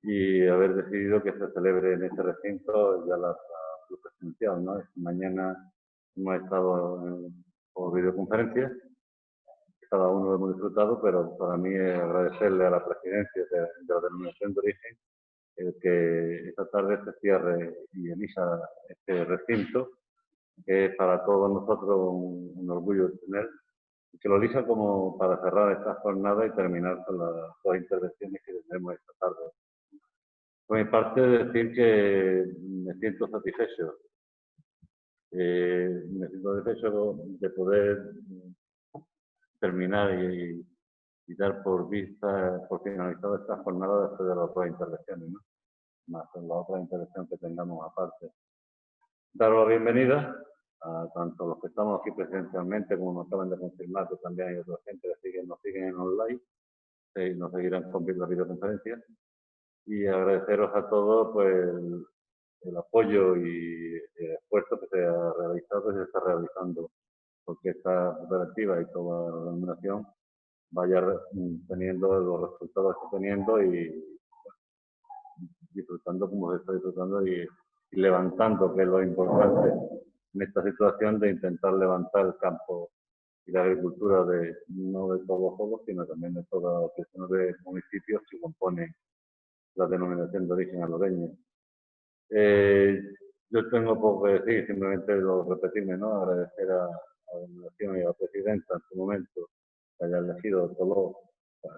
y haber decidido que se celebre en este recinto ya la presencial, ¿no? Mañana hemos estado por videoconferencia, cada uno lo hemos disfrutado, pero para mí es agradecerle a la presidencia de la Denominación de Origen que esta tarde se cierre y elija este recinto, que es para todos nosotros un orgullo tener, y que lo elija como para cerrar esta jornada y terminar con las dos intervenciones que tendremos esta tarde. Por mi parte, decir que me siento satisfecho. Me siento satisfecho de poder terminar y dar por finalizada esta jornada después de las otras intervenciones, ¿no? Más en la otra intervención que tengamos aparte. Daros la bienvenida a tanto los que estamos aquí presencialmente como nos acaban de confirmar que también hay otra gente que nos siguen en online y nos seguirán con la videoconferencia. Y agradeceros a todos pues, el apoyo y el esfuerzo que se ha realizado y se está realizando, porque esta cooperativa y toda la denominación vaya teniendo los resultados que está teniendo y disfrutando como se está disfrutando y levantando, que es lo importante en esta situación de intentar levantar el campo y la agricultura no de todos los pueblos, sino también de todos los 19 municipios que componen la denominación de origen aloreña. Yo tengo poco que decir, simplemente repetirme, ¿no? Agradecer a la denominación y a la presidenta en su momento que haya elegido Toló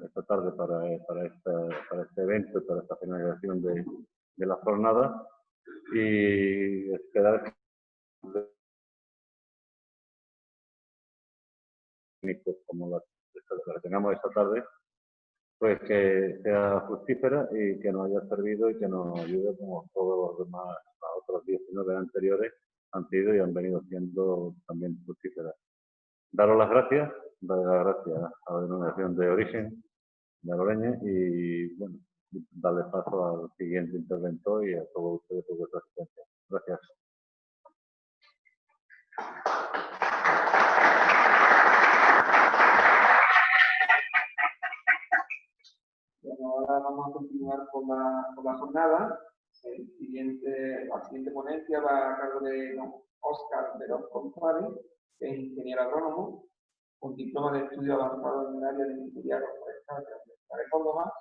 esta tarde para este evento y para esta finalización de la jornada y esperar como la que tengamos esta tarde, pues que sea fructífera y que nos haya servido y que nos ayude como todos los demás, las otras 19 anteriores han sido y han venido siendo también fructíferas. Daros las gracias, darle las gracias a la denominación de origen de Aloreña y bueno, darle paso al siguiente interventor y a todos ustedes por vuestra asistencia. Gracias. Bueno, ahora vamos a continuar con la jornada. La siguiente ponencia va a cargo de don Óscar Veloz González, que es ingeniero agrónomo, con diploma de estudio avanzado en el área de ingeniería agroforestal de la Universidad de Córdoba.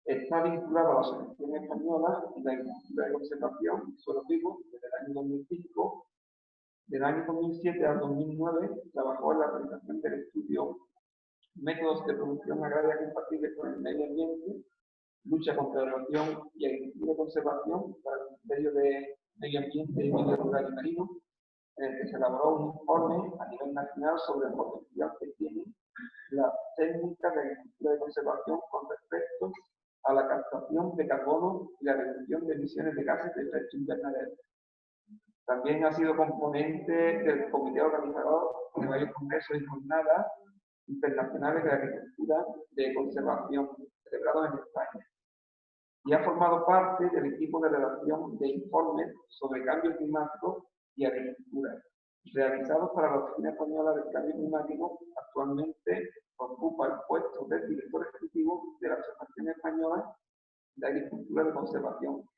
Está vinculado a la Asociación Española y la Agricultura de Conservación y Suelos Vivos desde el año 2005. Del año 2007 al 2009 trabajó en la realización del estudio Métodos de producción agraria compatibles con el medio ambiente, lucha contra la erosión y agricultura de conservación para el Ministerio de Medio Ambiente y Medio Rural y Marino, en el que se elaboró un informe a nivel nacional sobre el potencial que tiene la técnica de agricultura de conservación con respecto a la captación de carbono y la reducción de emisiones de gases de efecto invernadero. También ha sido componente del comité organizador de varios congresos y jornadas internacionales de agricultura de conservación celebrados en España. Y ha formado parte del equipo de redacción de informes sobre cambio climático y agricultura, realizados para la Oficina Española del Cambio Climático. Actualmente ocupa el puesto de director ejecutivo de la Asociación Española de Agricultura de Conservación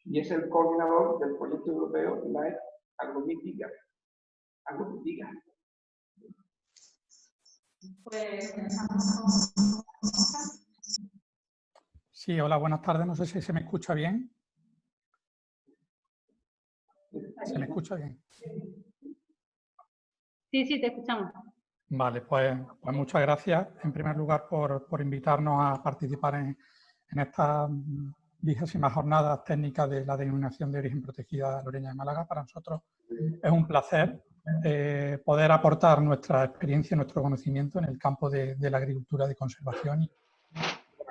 y es el coordinador del proyecto europeo Life Agromítica. Pues sí, hola, buenas tardes. No sé si se me escucha bien. ¿Se me escucha bien? Sí, te escuchamos. Vale, pues muchas gracias en primer lugar por invitarnos a participar en esta 20ª jornada técnica de la denominación de origen protegida Aloreña de Málaga. Para nosotros es un placer poder aportar nuestra experiencia y nuestro conocimiento en el campo de la agricultura de conservación. Y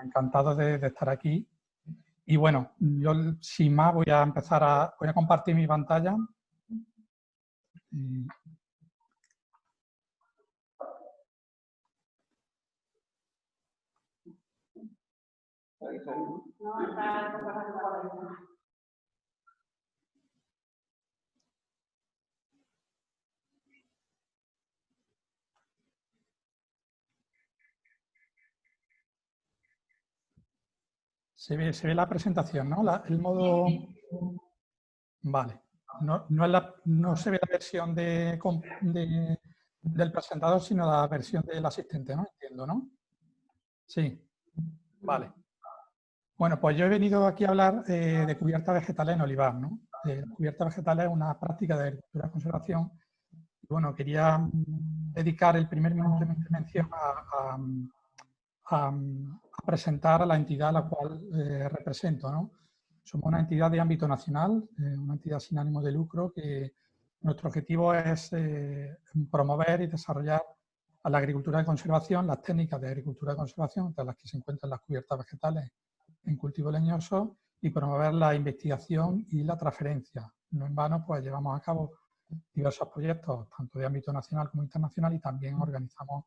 encantado de estar aquí. Y bueno, yo sin más voy a compartir mi pantalla. Se ve la presentación, ¿no? El modo... Vale. No se ve la versión del presentador, sino la versión del asistente, ¿no? Entiendo, ¿no? Sí. Vale. Bueno, pues yo he venido aquí a hablar de cubiertas vegetales en olivar, ¿no? La cubierta vegetal es una práctica de agricultura de conservación. Y bueno, quería dedicar el primer minuto de mi intervención a presentar a la entidad a la cual represento, ¿no? Somos una entidad de ámbito nacional, una entidad sin ánimo de lucro, que nuestro objetivo es promover y desarrollar a la agricultura de conservación, las técnicas de agricultura de conservación, entre las que se encuentran las cubiertas vegetales en cultivo leñoso, y promover la investigación y la transferencia. No en vano, pues llevamos a cabo diversos proyectos, tanto de ámbito nacional como internacional, y también organizamos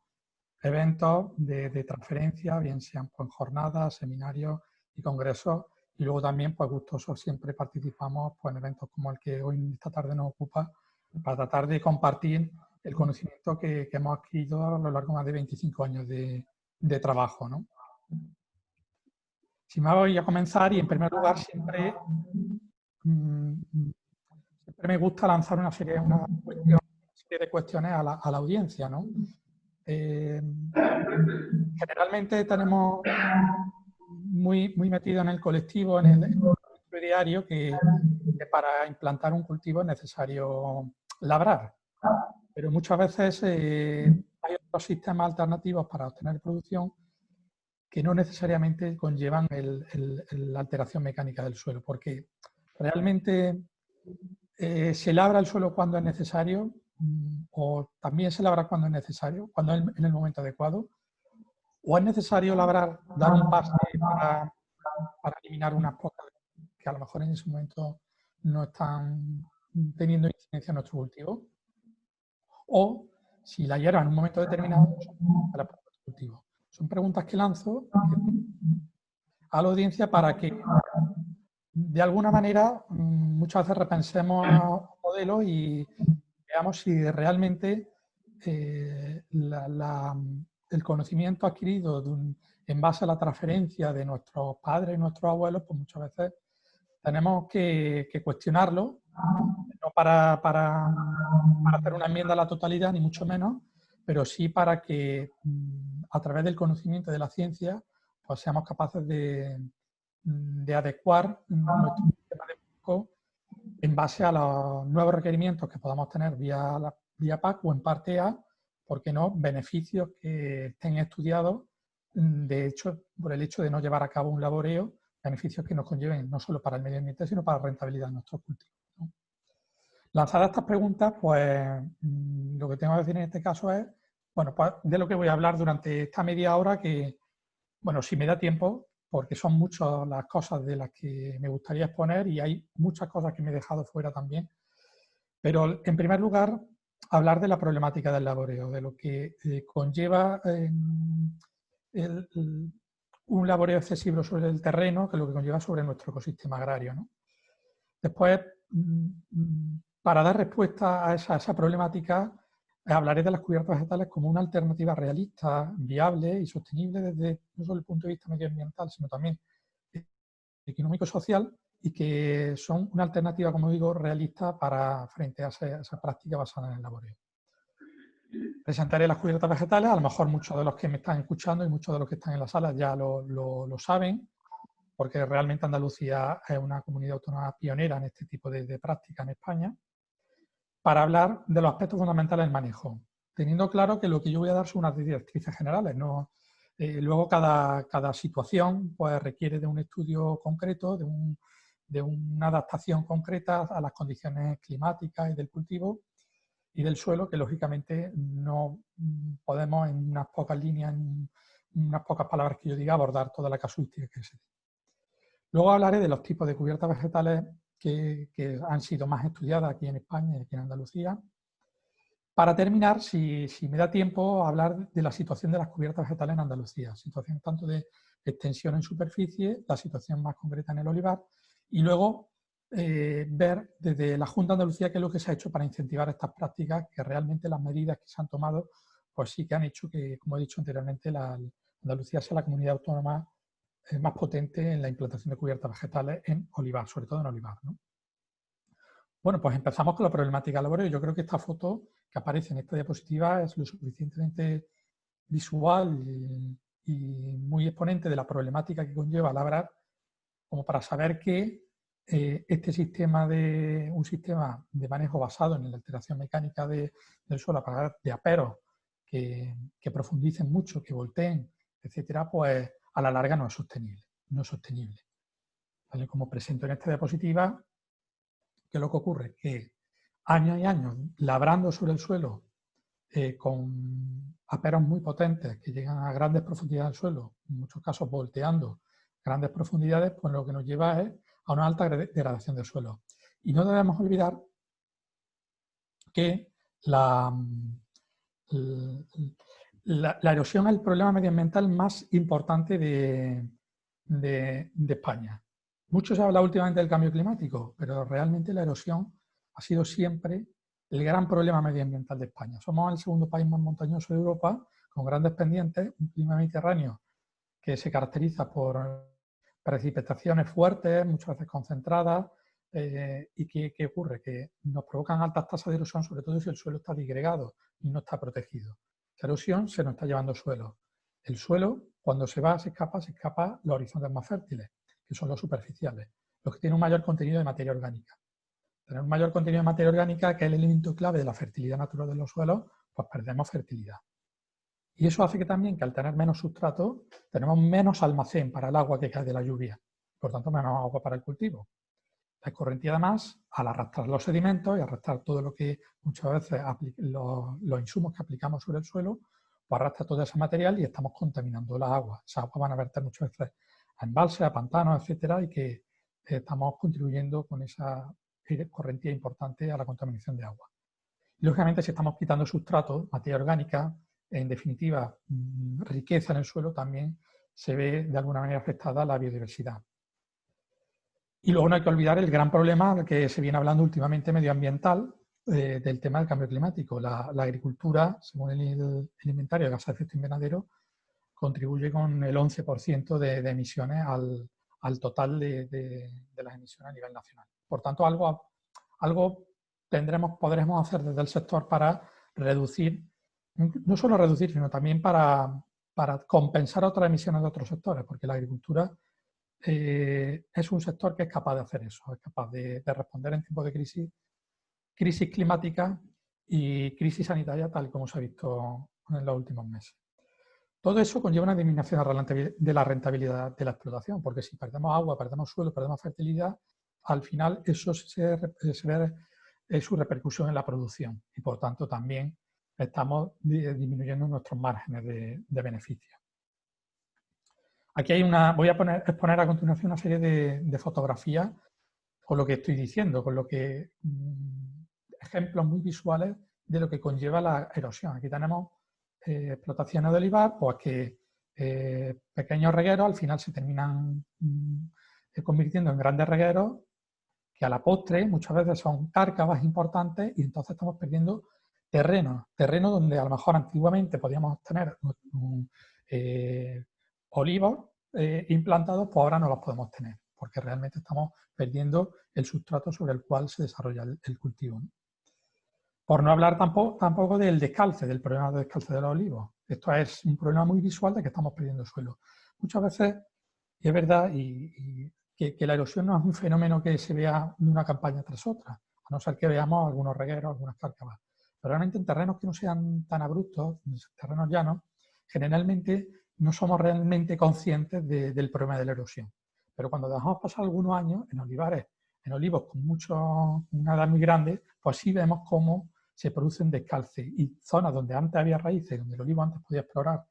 eventos de transferencia, bien sean pues, jornadas, seminarios y congresos, y luego también, pues gustosos, siempre participamos pues, en eventos como el que hoy esta tarde nos ocupa, para tratar de compartir el conocimiento que hemos adquirido a lo largo de más de 25 años de trabajo, ¿no? Si me voy a comenzar, y en primer lugar siempre me gusta lanzar una serie de cuestiones a la audiencia, ¿no? Generalmente tenemos muy metido en el colectivo, en el diario, que para implantar un cultivo es necesario labrar, pero muchas veces hay otros sistemas alternativos para obtener producción que no necesariamente conllevan la alteración mecánica del suelo, porque realmente se labra el suelo cuando es necesario, o también se labra cuando es necesario, cuando es en el momento adecuado, o es necesario labrar, dar un paso para eliminar unas pocas que a lo mejor en ese momento no están teniendo incidencia en nuestro cultivo, o si la hierba en un momento determinado para el cultivo. Son preguntas que lanzo a la audiencia para que de alguna manera muchas veces repensemos un modelo y veamos si realmente el conocimiento adquirido en base a la transferencia de nuestros padres y nuestros abuelos, pues muchas veces tenemos que cuestionarlo, no para hacer una enmienda a la totalidad, ni mucho menos, pero sí para que a través del conocimiento de la ciencia pues seamos capaces de adecuar nuestro sistema de manejo en base a los nuevos requerimientos que podamos tener vía PAC o en parte A, ¿por qué no?, beneficios que estén estudiados, de hecho, por el hecho de no llevar a cabo un laboreo, beneficios que nos conlleven no solo para el medio ambiente, sino para la rentabilidad de nuestros cultivos, ¿no? Lanzadas estas preguntas, pues lo que tengo que decir en este caso es, bueno, pues de lo que voy a hablar durante esta media hora, que, bueno, si me da tiempo, porque son muchas las cosas de las que me gustaría exponer y hay muchas cosas que me he dejado fuera también. Pero, en primer lugar, hablar de la problemática del laboreo, de lo que conlleva un laboreo excesivo sobre el terreno, que es lo que conlleva sobre nuestro ecosistema agrario, ¿no? Después, para dar respuesta a esa problemática, hablaré de las cubiertas vegetales como una alternativa realista, viable y sostenible desde no solo el punto de vista medioambiental, sino también económico-social, y que son una alternativa, como digo, realista frente a esa práctica basada en el laboreo. Presentaré las cubiertas vegetales, a lo mejor muchos de los que me están escuchando y muchos de los que están en la sala ya lo saben, porque realmente Andalucía es una comunidad autónoma pionera en este tipo de práctica en España, para hablar de los aspectos fundamentales del manejo, teniendo claro que lo que yo voy a dar son unas directrices generales, ¿no? Luego cada situación pues, requiere de un estudio concreto, de una adaptación concreta a las condiciones climáticas y del cultivo y del suelo, que lógicamente no podemos en unas pocas líneas, en unas pocas palabras que yo diga, abordar toda la casuística que se dé. Luego hablaré de los tipos de cubiertas vegetales que han sido más estudiadas aquí en España y aquí en Andalucía. Para terminar, si me da tiempo, hablar de la situación de las cubiertas vegetales en Andalucía, situación tanto de extensión en superficie, la situación más concreta en el olivar, y luego ver desde la Junta de Andalucía qué es lo que se ha hecho para incentivar estas prácticas, que realmente las medidas que se han tomado, pues sí que han hecho que, como he dicho anteriormente, Andalucía sea la comunidad autónoma más potente en la implantación de cubiertas vegetales en olivar, sobre todo en olivar, ¿no? Bueno, pues empezamos con la problemática laboral. Yo creo que esta foto que aparece en esta diapositiva es lo suficientemente visual y muy exponente de la problemática que conlleva labrar como para saber que un sistema de manejo basado en la alteración mecánica del suelo a través de aperos que profundicen mucho, que volteen, etcétera, pues a la larga no es sostenible. No es sostenible. ¿Vale? Como presento en esta diapositiva, ¿qué es lo que ocurre? Que años y años labrando sobre el suelo con aperos muy potentes que llegan a grandes profundidades del suelo, en muchos casos volteando grandes profundidades, pues lo que nos lleva es a una alta degradación del suelo. Y no debemos olvidar que la erosión es el problema medioambiental más importante de España. Mucho se habla últimamente del cambio climático, pero realmente la erosión ha sido siempre el gran problema medioambiental de España. Somos el segundo país más montañoso de Europa, con grandes pendientes, un clima mediterráneo que se caracteriza por precipitaciones fuertes, muchas veces concentradas, y ¿qué ocurre? Que nos provocan altas tasas de erosión, sobre todo si el suelo está disgregado y no está protegido. La erosión se nos está llevando suelo. El suelo, cuando se escapa los horizontes más fértiles, que son los superficiales, los que tienen un mayor contenido de materia orgánica. Tener un mayor contenido de materia orgánica, que es el elemento clave de la fertilidad natural de los suelos, pues perdemos fertilidad. Y eso hace que también, que al tener menos sustrato, tenemos menos almacén para el agua que cae de la lluvia. Por tanto, menos agua para el cultivo. La escorrentía, además, al arrastrar los sedimentos y arrastrar todo lo que muchas veces los insumos que aplicamos sobre el suelo, pues arrastra todo ese material y estamos contaminando la agua. Esa agua van a verter muchas veces a embalses, a pantanos, etcétera, y que estamos contribuyendo con esa escorrentía importante a la contaminación de agua. Y, lógicamente, si estamos quitando sustrato, materia orgánica, en definitiva, riqueza en el suelo, también se ve de alguna manera afectada la biodiversidad. Y luego no hay que olvidar el gran problema que se viene hablando últimamente medioambiental del tema del cambio climático. La agricultura, según el inventario de gases de efecto invernadero, contribuye con el 11% de emisiones al total de las emisiones a nivel nacional. Por tanto, algo podremos hacer desde el sector para reducir, no solo reducir, sino también para compensar otras emisiones de otros sectores, porque la agricultura es un sector que es capaz de hacer eso, es capaz de responder en tiempos de crisis climática y crisis sanitaria, tal como se ha visto en los últimos meses. Todo eso conlleva una disminución de la rentabilidad de la explotación, porque si perdemos agua, perdemos suelo, perdemos fertilidad, al final eso se ve su repercusión en la producción y, por tanto, también estamos disminuyendo nuestros márgenes de beneficio. Aquí voy a exponer a continuación una serie de fotografías con lo que estoy diciendo, con lo que ejemplos muy visuales de lo que conlleva la erosión. Aquí tenemos explotaciones de olivar, pues que pequeños regueros al final se terminan convirtiendo en grandes regueros que a la postre muchas veces son cárcavas importantes y entonces estamos perdiendo terreno donde a lo mejor antiguamente podíamos tener olivos implantados, pues ahora no los podemos tener, porque realmente estamos perdiendo el sustrato sobre el cual se desarrolla el cultivo, ¿no? Por no hablar tampoco del descalce, del problema de descalce de los olivos. Esto es un problema muy visual de que estamos perdiendo suelo. Muchas veces, y es verdad, que la erosión no es un fenómeno que se vea de una campaña tras otra, a no ser que veamos algunos regueros, algunas cárcavas. Pero realmente en terrenos que no sean tan abruptos, en terrenos llanos, generalmente no somos realmente conscientes del problema de la erosión. Pero cuando dejamos pasar algunos años, en olivos con una edad muy grande, pues sí vemos cómo se producen descalce y zonas donde antes había raíces, donde el olivo antes podía explorar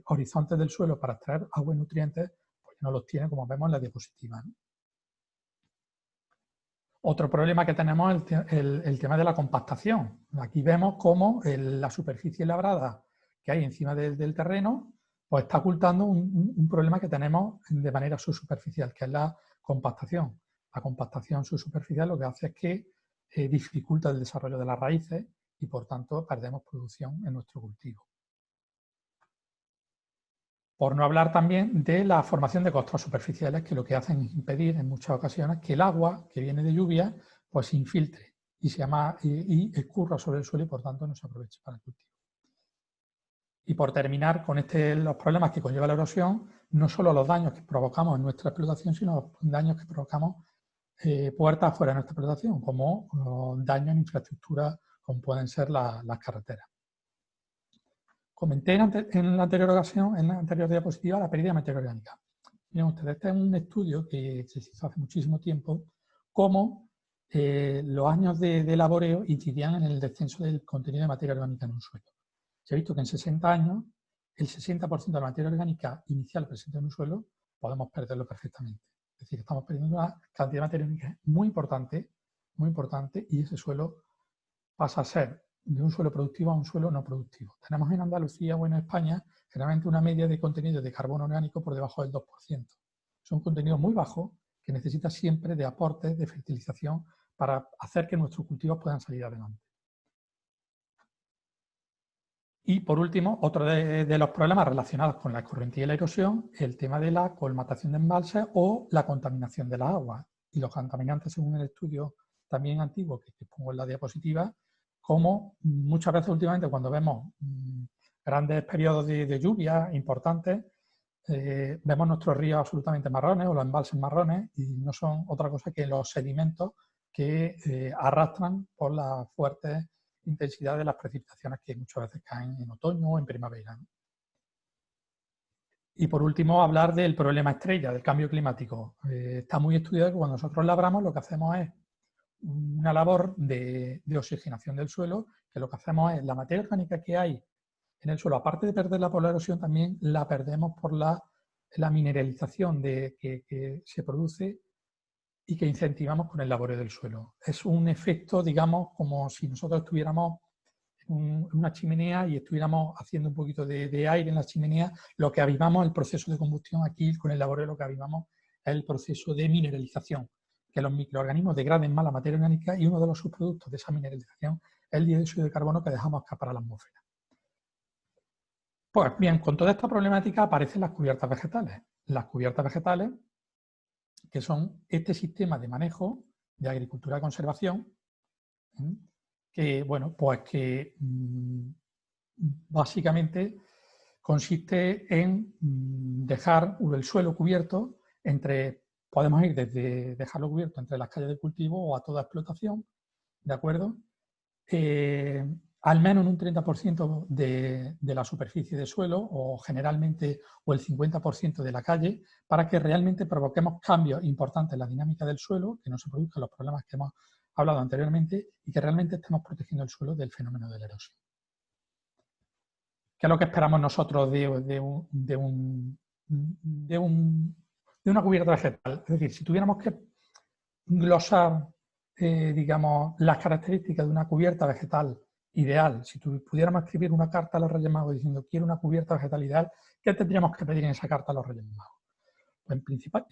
horizontes del suelo para extraer agua y nutrientes, pues no los tiene, como vemos en la diapositiva, ¿no? Otro problema que tenemos es el tema de la compactación. Aquí vemos cómo la superficie labrada que hay encima del terreno pues está ocultando un problema que tenemos de manera subsuperficial, que es la compactación. La compactación subsuperficial lo que hace es que dificulta el desarrollo de las raíces y, por tanto, perdemos producción en nuestro cultivo. Por no hablar también de la formación de costras superficiales, que lo que hacen es impedir en muchas ocasiones que el agua que viene de lluvia pues se infiltre y escurra sobre el suelo y por tanto no se aproveche para el cultivo. Y por terminar con los problemas que conlleva la erosión, no solo los daños que provocamos en nuestra explotación, sino los daños que provocamos puertas fuera de nuestra explotación, como daños en infraestructura, como pueden ser las carreteras. Comenté en la anterior ocasión, en la anterior diapositiva, la pérdida de materia orgánica. Miren ustedes, este es un estudio que se hizo hace muchísimo tiempo, cómo los años de laboreo incidían en el descenso del contenido de materia orgánica en un suelo. Se ha visto que en 60 años, el 60% de la materia orgánica inicial presente en un suelo, podemos perderlo perfectamente. Es decir, estamos perdiendo una cantidad de materia orgánica muy importante, y ese suelo pasa a ser de un suelo productivo a un suelo no productivo. Tenemos en Andalucía o en España generalmente una media de contenido de carbono orgánico por debajo del 2%. Es un contenido muy bajo que necesita siempre de aportes de fertilización para hacer que nuestros cultivos puedan salir adelante. Y por último, otro de los problemas relacionados con la escorrentía y la erosión es el tema de la colmatación de embalses o la contaminación de las aguas. Y los contaminantes, según el estudio también antiguo que pongo en la diapositiva, como muchas veces últimamente cuando vemos grandes periodos de lluvia importantes, vemos nuestros ríos absolutamente marrones o los embalses marrones y no son otra cosa que los sedimentos que arrastran por la fuerte intensidad de las precipitaciones que muchas veces caen en otoño o en primavera. Y por último, hablar del problema estrella, del cambio climático. Está muy estudiado que cuando nosotros labramos lo que hacemos es una labor de oxigenación del suelo, que lo que hacemos es la materia orgánica que hay en el suelo, aparte de perderla por la erosión, también la perdemos por la mineralización que se produce y que incentivamos con el laboreo del suelo. Es un efecto, digamos, como si nosotros estuviéramos en una chimenea y estuviéramos haciendo un poquito de aire en la chimenea. Lo que avivamos el proceso de combustión aquí, con el laboreo lo que avivamos es el proceso de mineralización, que los microorganismos degraden más la materia orgánica y uno de los subproductos de esa mineralización es el dióxido de carbono que dejamos escapar a la atmósfera. Pues bien, con toda esta problemática aparecen las cubiertas vegetales. Las cubiertas vegetales, que son este sistema de manejo de agricultura de conservación, que, bueno, pues que básicamente consiste en dejar el suelo cubierto podemos ir desde dejarlo cubierto entre las calles de cultivo o a toda explotación, ¿de acuerdo? Al menos en un 30% de la superficie de suelo o generalmente o el 50% de la calle, para que realmente provoquemos cambios importantes en la dinámica del suelo, que no se produzcan los problemas que hemos hablado anteriormente y que realmente estemos protegiendo el suelo del fenómeno de la erosión. ¿Qué es lo que esperamos nosotros de una cubierta vegetal? Es decir, si tuviéramos que glosar, digamos, las características de una cubierta vegetal ideal, si pudiéramos escribir una carta a los Reyes Magos diciendo quiero una cubierta vegetal ideal, ¿qué tendríamos que pedir en esa carta a los Reyes Magos? Pues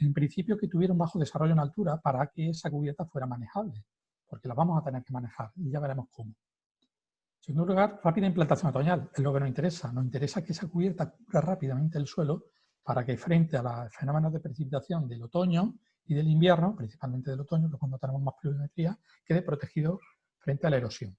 en principio que tuviera un bajo desarrollo en altura para que esa cubierta fuera manejable, porque la vamos a tener que manejar y ya veremos cómo. En segundo lugar, rápida implantación otoñal, es lo que nos interesa. Nos interesa que esa cubierta cubra rápidamente el suelo para que frente a los fenómenos de precipitación del otoño y del invierno, principalmente del otoño, que es cuando tenemos más pluviometría, quede protegido frente a la erosión.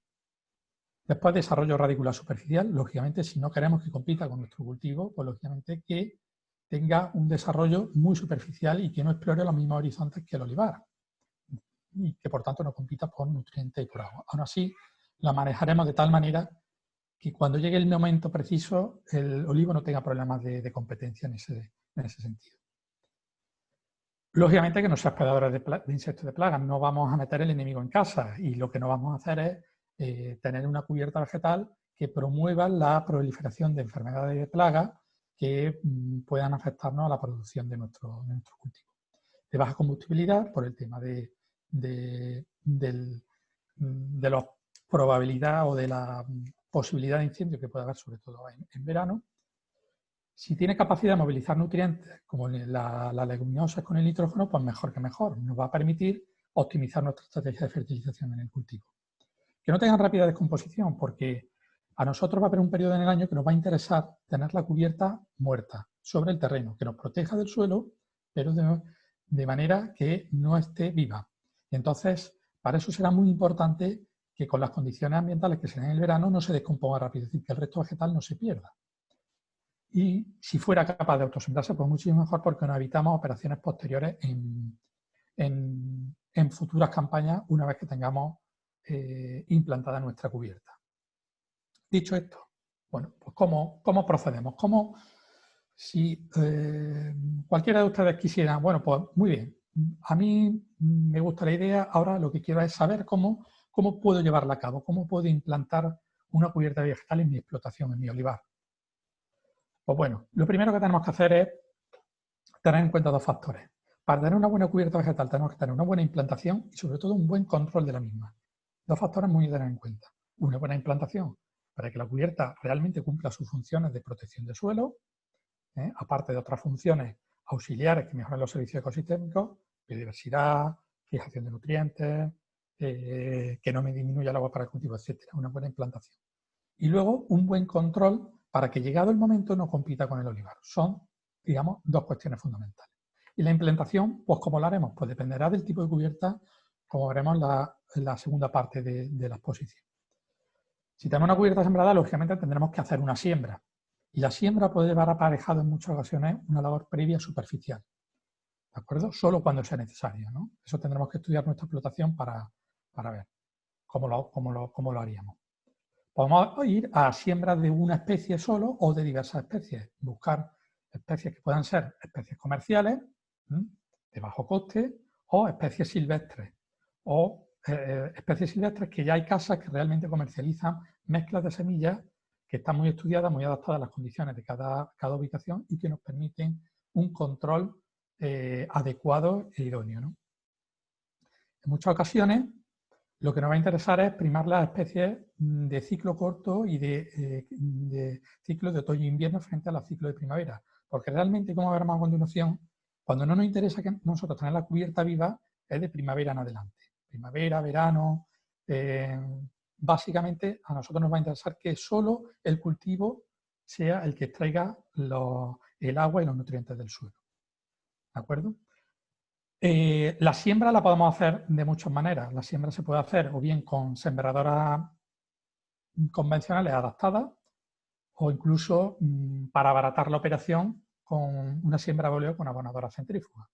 Después, desarrollo radicular superficial. Lógicamente, si no queremos que compita con nuestro cultivo, pues lógicamente que tenga un desarrollo muy superficial y que no explore los mismos horizontes que el olivar y que por tanto no compita por nutrientes y por agua. Aún así, la manejaremos de tal manera que cuando llegue el momento preciso el olivo no tenga problemas de competencia en ese sentido. Lógicamente que no sea hospedadora de insectos de plagas, no vamos a meter el enemigo en casa y lo que no vamos a hacer es tener una cubierta vegetal que promueva la proliferación de enfermedades y de plagas que puedan afectarnos a la producción de nuestro cultivo. De baja combustibilidad por el tema de la probabilidad o de la posibilidad de incendio que puede haber, sobre todo en verano. Si tiene capacidad de movilizar nutrientes, como las leguminosas con el nitrógeno, pues mejor que mejor. Nos va a permitir optimizar nuestra estrategia de fertilización en el cultivo. Que no tengan rápida descomposición, porque a nosotros va a haber un periodo en el año que nos va a interesar tener la cubierta muerta, sobre el terreno, que nos proteja del suelo, pero de manera que no esté viva. Y entonces, para eso será muy importante que con las condiciones ambientales que se den en el verano no se descomponga rápido, es decir, que el resto vegetal no se pierda. Y si fuera capaz de autosembrarse, pues muchísimo mejor, porque nos evitamos operaciones posteriores en futuras campañas una vez que tengamos implantada nuestra cubierta. Dicho esto, bueno, pues ¿cómo procedemos? Si cualquiera de ustedes quisiera, bueno, pues muy bien, a mí me gusta la idea, ahora lo que quiero es saber cómo puedo llevarla a cabo, cómo puedo implantar una cubierta vegetal en mi explotación, en mi olivar. Pues bueno, lo primero que tenemos que hacer es tener en cuenta dos factores. Para tener una buena cubierta vegetal tenemos que tener una buena implantación y sobre todo un buen control de la misma. Dos factores muy a tener en cuenta. Una buena implantación para que la cubierta realmente cumpla sus funciones de protección del suelo, aparte de otras funciones auxiliares que mejoran los servicios ecosistémicos, biodiversidad, fijación de nutrientes, que no me disminuya el agua para el cultivo, etc. Una buena implantación. Y luego un buen control para que llegado el momento no compita con el olivar. Son, digamos, dos cuestiones fundamentales. Y la implantación, pues ¿cómo la haremos? Pues dependerá del tipo de cubierta, como veremos en la segunda parte de la exposición. Si tenemos una cubierta sembrada, lógicamente tendremos que hacer una siembra. Y la siembra puede llevar aparejado en muchas ocasiones una labor previa superficial. ¿De acuerdo? Solo cuando sea necesario, ¿no? Eso tendremos que estudiar nuestra explotación para ver cómo lo haríamos. Podemos ir a siembra de una especie solo o de diversas especies. Buscar especies que puedan ser especies comerciales, de bajo coste, o especies silvestres. O especies silvestres que ya hay casas que realmente comercializan mezclas de semillas que están muy estudiadas, muy adaptadas a las condiciones de cada ubicación y que nos permiten un control adecuado e idóneo, ¿no? En muchas ocasiones, lo que nos va a interesar es primar las especies de ciclo corto y de ciclo de otoño e invierno frente a los ciclos de primavera. Porque realmente, como veremos a continuación, cuando no nos interesa que nosotros tener la cubierta viva, es de primavera en adelante. Primavera, verano, básicamente a nosotros nos va a interesar que solo el cultivo sea el que extraiga el agua y los nutrientes del suelo. ¿De acuerdo? La siembra la podemos hacer de muchas maneras. La siembra se puede hacer o bien con sembradoras convencionales adaptadas o incluso para abaratar la operación con una siembra a voleo con abonadora centrífuga.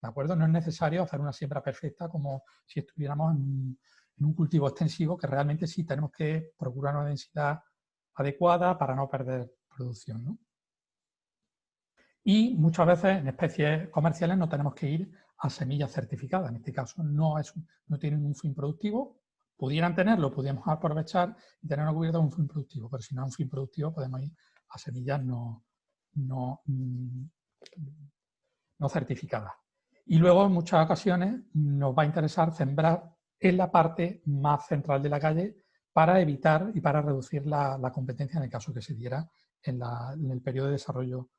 ¿De acuerdo? No es necesario hacer una siembra perfecta como si estuviéramos en un cultivo extensivo, que realmente sí tenemos que procurar una densidad adecuada para no perder producción, ¿no? Y muchas veces en especies comerciales no tenemos que ir a semillas certificadas. En este caso no tienen un fin productivo. Pudieran tenerlo, podríamos aprovechar y tener una cubierta con un fin productivo, pero si no es un fin productivo podemos ir a semillas no certificadas. Y luego en muchas ocasiones nos va a interesar sembrar en la parte más central de la calle para evitar y para reducir la competencia en el caso que se diera en el periodo de desarrollo,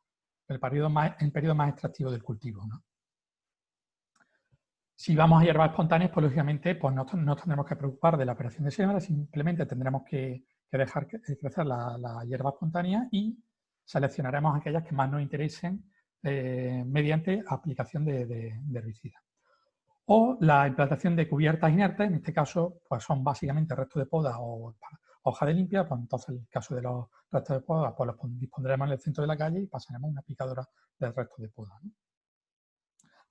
el periodo más extractivo del cultivo, ¿no? Si vamos a hierbas espontáneas, pues lógicamente pues no tendremos que preocupar de la operación de siembra, simplemente tendremos que dejar crecer la hierba espontánea y seleccionaremos aquellas que más nos interesen mediante aplicación de herbicidas. O la implantación de cubiertas inertes, en este caso pues son básicamente restos de poda o hoja de limpia, pues entonces en el caso de los restos de poda pues los dispondremos en el centro de la calle y pasaremos una picadora del resto de poda, ¿no?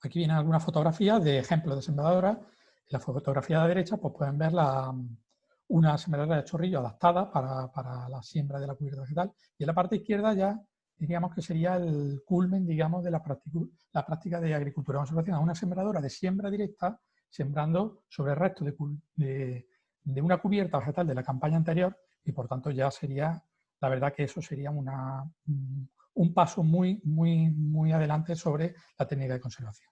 Aquí vienen algunas fotografías de ejemplos de sembradoras. En la fotografía de la derecha pues pueden ver una sembradora de chorrillo adaptada para la siembra de la cubierta vegetal. Y en la parte izquierda ya diríamos que sería el culmen, digamos, de la práctica de agricultura de conservación. Una sembradora de siembra directa, sembrando sobre el resto de una cubierta vegetal de la campaña anterior, y por tanto ya sería, la verdad que eso sería un paso muy, muy, muy adelante sobre la técnica de conservación.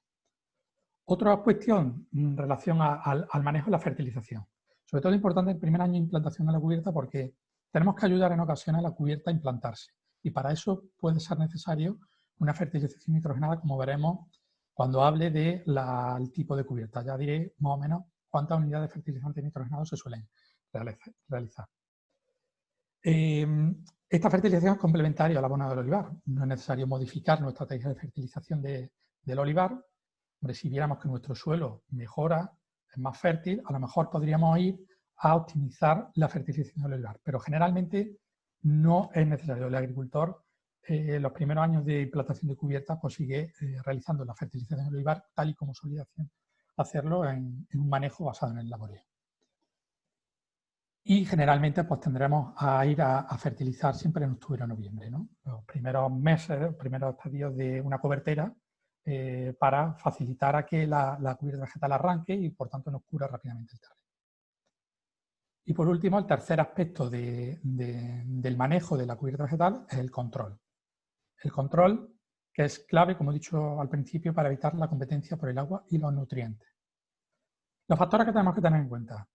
Otra cuestión en relación al manejo de la fertilización. Sobre todo importante el primer año de implantación de la cubierta, porque tenemos que ayudar en ocasiones a la cubierta a implantarse. Y para eso puede ser necesario una fertilización nitrogenada, como veremos cuando hable del tipo de cubierta. Ya diré más o menos cuántas unidades de fertilizante nitrogenado se suelen realizar. Esta fertilización es complementaria al abono del olivar. No es necesario modificar nuestra estrategia de fertilización del olivar. Hombre, si viéramos que nuestro suelo mejora, es más fértil, a lo mejor podríamos ir a optimizar la fertilización del olivar. Pero generalmente no es necesario. El agricultor, los primeros años de implantación de cubiertas, pues sigue realizando la fertilización del olivar tal y como solía hacerlo en un manejo basado en el laboreo. Y generalmente pues tendremos a ir a fertilizar siempre en octubre o noviembre, ¿no? Los primeros meses, los primeros estadios de una cobertera para facilitar a que la cubierta vegetal arranque y por tanto nos cubra rápidamente el terreno. Y por último, el tercer aspecto del manejo de la cubierta vegetal es el control. El control que es clave, como he dicho al principio, para evitar la competencia por el agua y los nutrientes. Los factores que tenemos que tener en cuenta.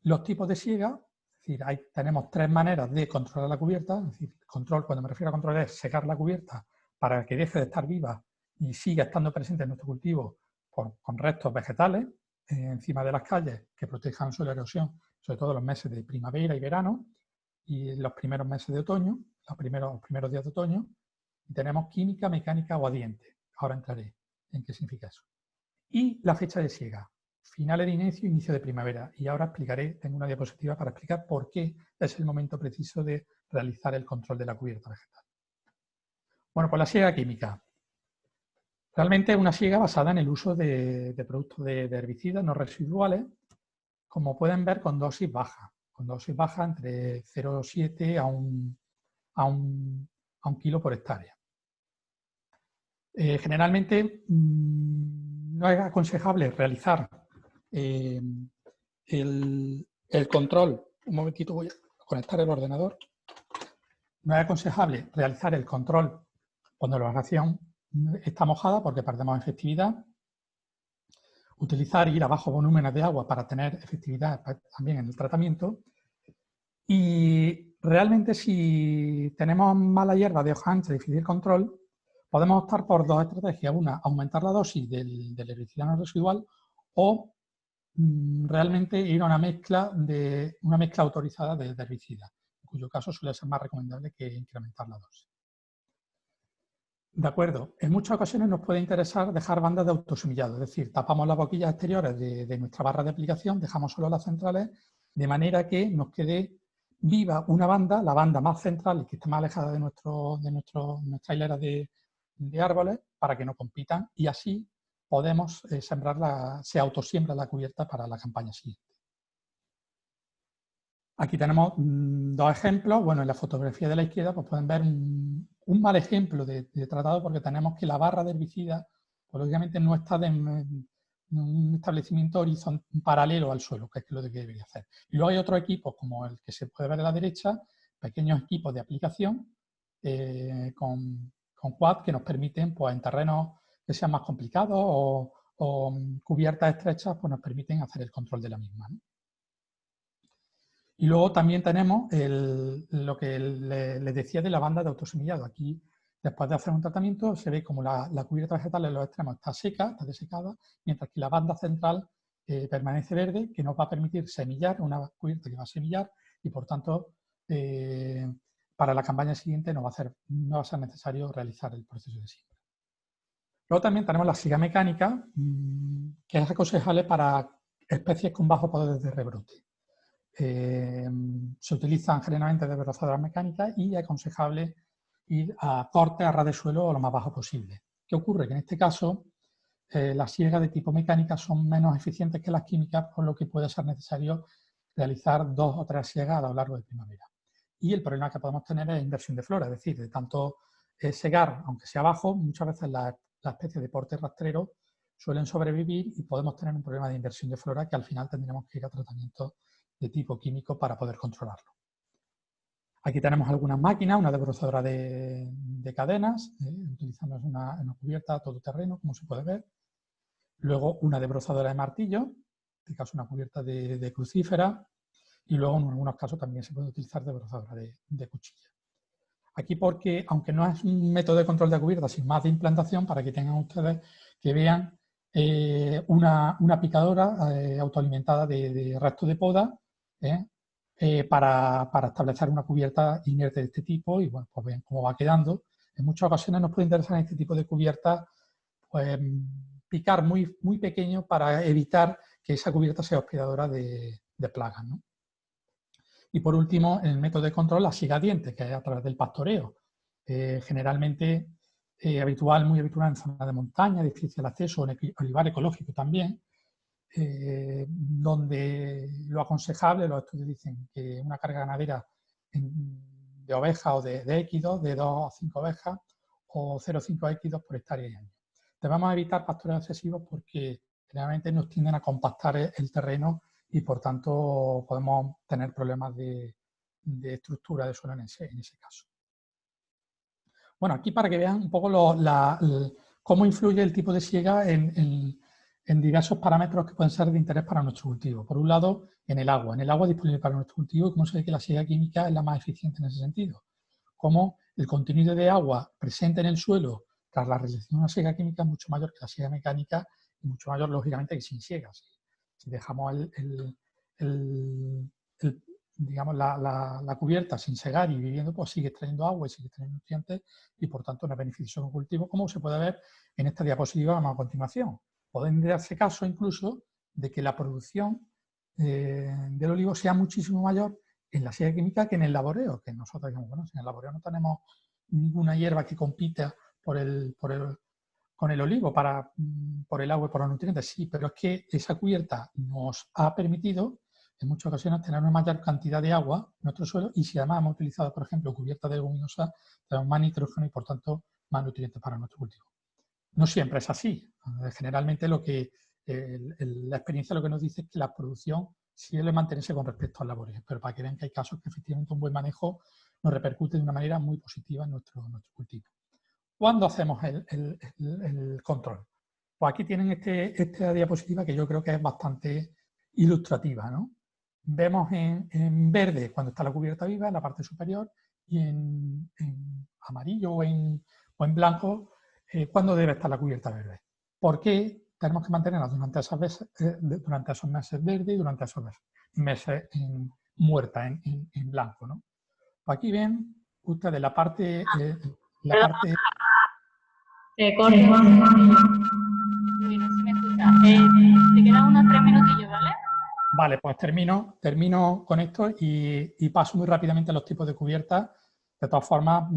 Los tipos de siega, es decir, tenemos tres maneras de controlar la cubierta. Es decir, control, cuando me refiero a control, es secar la cubierta para que deje de estar viva y siga estando presente en nuestro cultivo con restos vegetales encima de las calles que protejan el suelo de erosión, sobre todo en los meses de primavera y verano y los primeros meses de otoño, los primeros días de otoño. Y tenemos química, mecánica o adiente. Ahora entraré en qué significa eso. Y la fecha de siega. Finales de inicio de primavera. Y ahora tengo una diapositiva para explicar por qué es el momento preciso de realizar el control de la cubierta vegetal. Bueno, pues la siega química. Realmente es una siega basada en el uso de productos de herbicidas no residuales, como pueden ver, con dosis baja. Con dosis baja entre 0,7 a un kilo por hectárea. Generalmente no es aconsejable realizar el control. Un momentito, voy a conectar el ordenador. No es aconsejable realizar el control cuando la ración está mojada porque perdemos efectividad. Utilizar ir a bajos volúmenes de agua para tener efectividad también en el tratamiento. Y realmente si tenemos mala hierba de hoja ancha de difícil control, podemos optar por dos estrategias. Una, aumentar la dosis del herbicida no residual o realmente ir a una mezcla autorizada de herbicidas, en cuyo caso suele ser más recomendable que incrementar la dosis. De acuerdo, en muchas ocasiones nos puede interesar dejar bandas de autosemillado, es decir, tapamos las boquillas exteriores de nuestra barra de aplicación, dejamos solo las centrales, de manera que nos quede viva una banda, la banda más central y que esté más alejada de nuestra hilera de árboles, para que no compitan y así podemos se autosiembra la cubierta para la campaña siguiente. Aquí tenemos dos ejemplos. Bueno, en la fotografía de la izquierda pues pueden ver un mal ejemplo de tratado porque tenemos que la barra de herbicida, pues, lógicamente no está en un establecimiento paralelo al suelo, que es lo que debería hacer. Y luego hay otros equipos, como el que se puede ver a la derecha, pequeños equipos de aplicación con quad que nos permiten, pues, en terrenos que sean más complicados o cubiertas estrechas, pues nos permiten hacer el control de la misma, ¿no? Y luego también tenemos lo que les decía de la banda de autosemillado. Aquí, después de hacer un tratamiento, se ve como la cubierta vegetal en los extremos está seca, está desecada, mientras que la banda central permanece verde, que nos va a permitir semillar, una cubierta que va a semillar, y por tanto, para la campaña siguiente no va a ser necesario realizar el proceso de siembra. Luego también tenemos la siega mecánica, que es aconsejable para especies con bajo poder de rebrote. Se utilizan generalmente desbrozadoras mecánicas y es aconsejable ir a corte a ras de suelo lo más bajo posible. ¿Qué ocurre? Que en este caso las siegas de tipo mecánica son menos eficientes que las químicas, por lo que puede ser necesario realizar 2 o 3 siegas a lo largo de primavera. Y el problema que podemos tener es inversión de flora, es decir, de tanto segar, aunque sea bajo, muchas veces las especies de porte rastrero suelen sobrevivir y podemos tener un problema de inversión de flora que al final tendremos que ir a tratamientos de tipo químico para poder controlarlo. Aquí tenemos algunas máquinas, una desbrozadora de cadenas, utilizando una cubierta todoterreno, como se puede ver. Luego una desbrozadora de martillo, en este caso una cubierta de crucífera. Y luego en algunos casos también se puede utilizar desbrozadora de cuchilla. Aquí porque, aunque no es un método de control de cubierta, sino más de implantación, para que tengan ustedes que vean una picadora autoalimentada de restos de poda, para establecer una cubierta inerte de este tipo y bueno, pues ven cómo va quedando. En muchas ocasiones nos puede interesar en este tipo de cubiertas pues, picar muy pequeño para evitar que esa cubierta sea hospedadora de plagas, ¿no? Y por último, en el método de control, la siega diente, que es a través del pastoreo. Generalmente muy habitual en zonas de montaña, difícil acceso, en olivar ecológico también, donde lo aconsejable, los estudios dicen que una carga ganadera de ovejas o de équidos, de 2 a 5 ovejas, o 0,5 équidos por hectárea y año. Debemos evitar pastoreos excesivos porque generalmente nos tienden a compactar el terreno y por tanto podemos tener problemas de estructura de suelo en ese caso. Bueno, aquí para que vean un poco cómo influye el tipo de siega en diversos parámetros que pueden ser de interés para nuestro cultivo. Por un lado, en el agua disponible para nuestro cultivo, y cómo se ve que la siega química es la más eficiente en ese sentido. Cómo el contenido de agua presente en el suelo tras la realización de una siega química es mucho mayor que la siega mecánica y mucho mayor, lógicamente, que sin siega. Si dejamos digamos, la cubierta sin segar y viviendo, pues sigue extrayendo agua y sigue extrayendo nutrientes y por tanto no es beneficioso en un cultivo, como se puede ver en esta diapositiva a continuación. Pueden darse caso incluso de que la producción del olivo sea muchísimo mayor en la siega química que en el laboreo, que nosotros digamos, bueno, si en el laboreo no tenemos ninguna hierba que compita con el olivo por el agua y por los nutrientes, sí, pero es que esa cubierta nos ha permitido en muchas ocasiones tener una mayor cantidad de agua en nuestro suelo y si además hemos utilizado, por ejemplo, cubierta de leguminosa, tenemos más nitrógeno y por tanto más nutrientes para nuestro cultivo. No siempre es así. Generalmente la experiencia lo que nos dice es que la producción sí debe mantenerse con respecto al laboreo, pero para que vean que hay casos que efectivamente un buen manejo nos repercute de una manera muy positiva en nuestro cultivo. ¿Cuándo hacemos el control? Pues aquí tienen esta diapositiva que yo creo que es bastante ilustrativa, ¿no? Vemos en verde cuando está la cubierta viva en la parte superior y en amarillo o en blanco cuándo debe estar la cubierta verde. ¿Por qué tenemos que mantenerla durante esos meses verde y durante esos meses muerta en blanco, ¿no? Pues aquí ven ustedes la parte... Se corta. Uy, no se me escucha. Te quedan unos 3 minutillos, ¿vale? Vale, pues termino con esto y paso muy rápidamente a los tipos de cubiertas. De todas formas,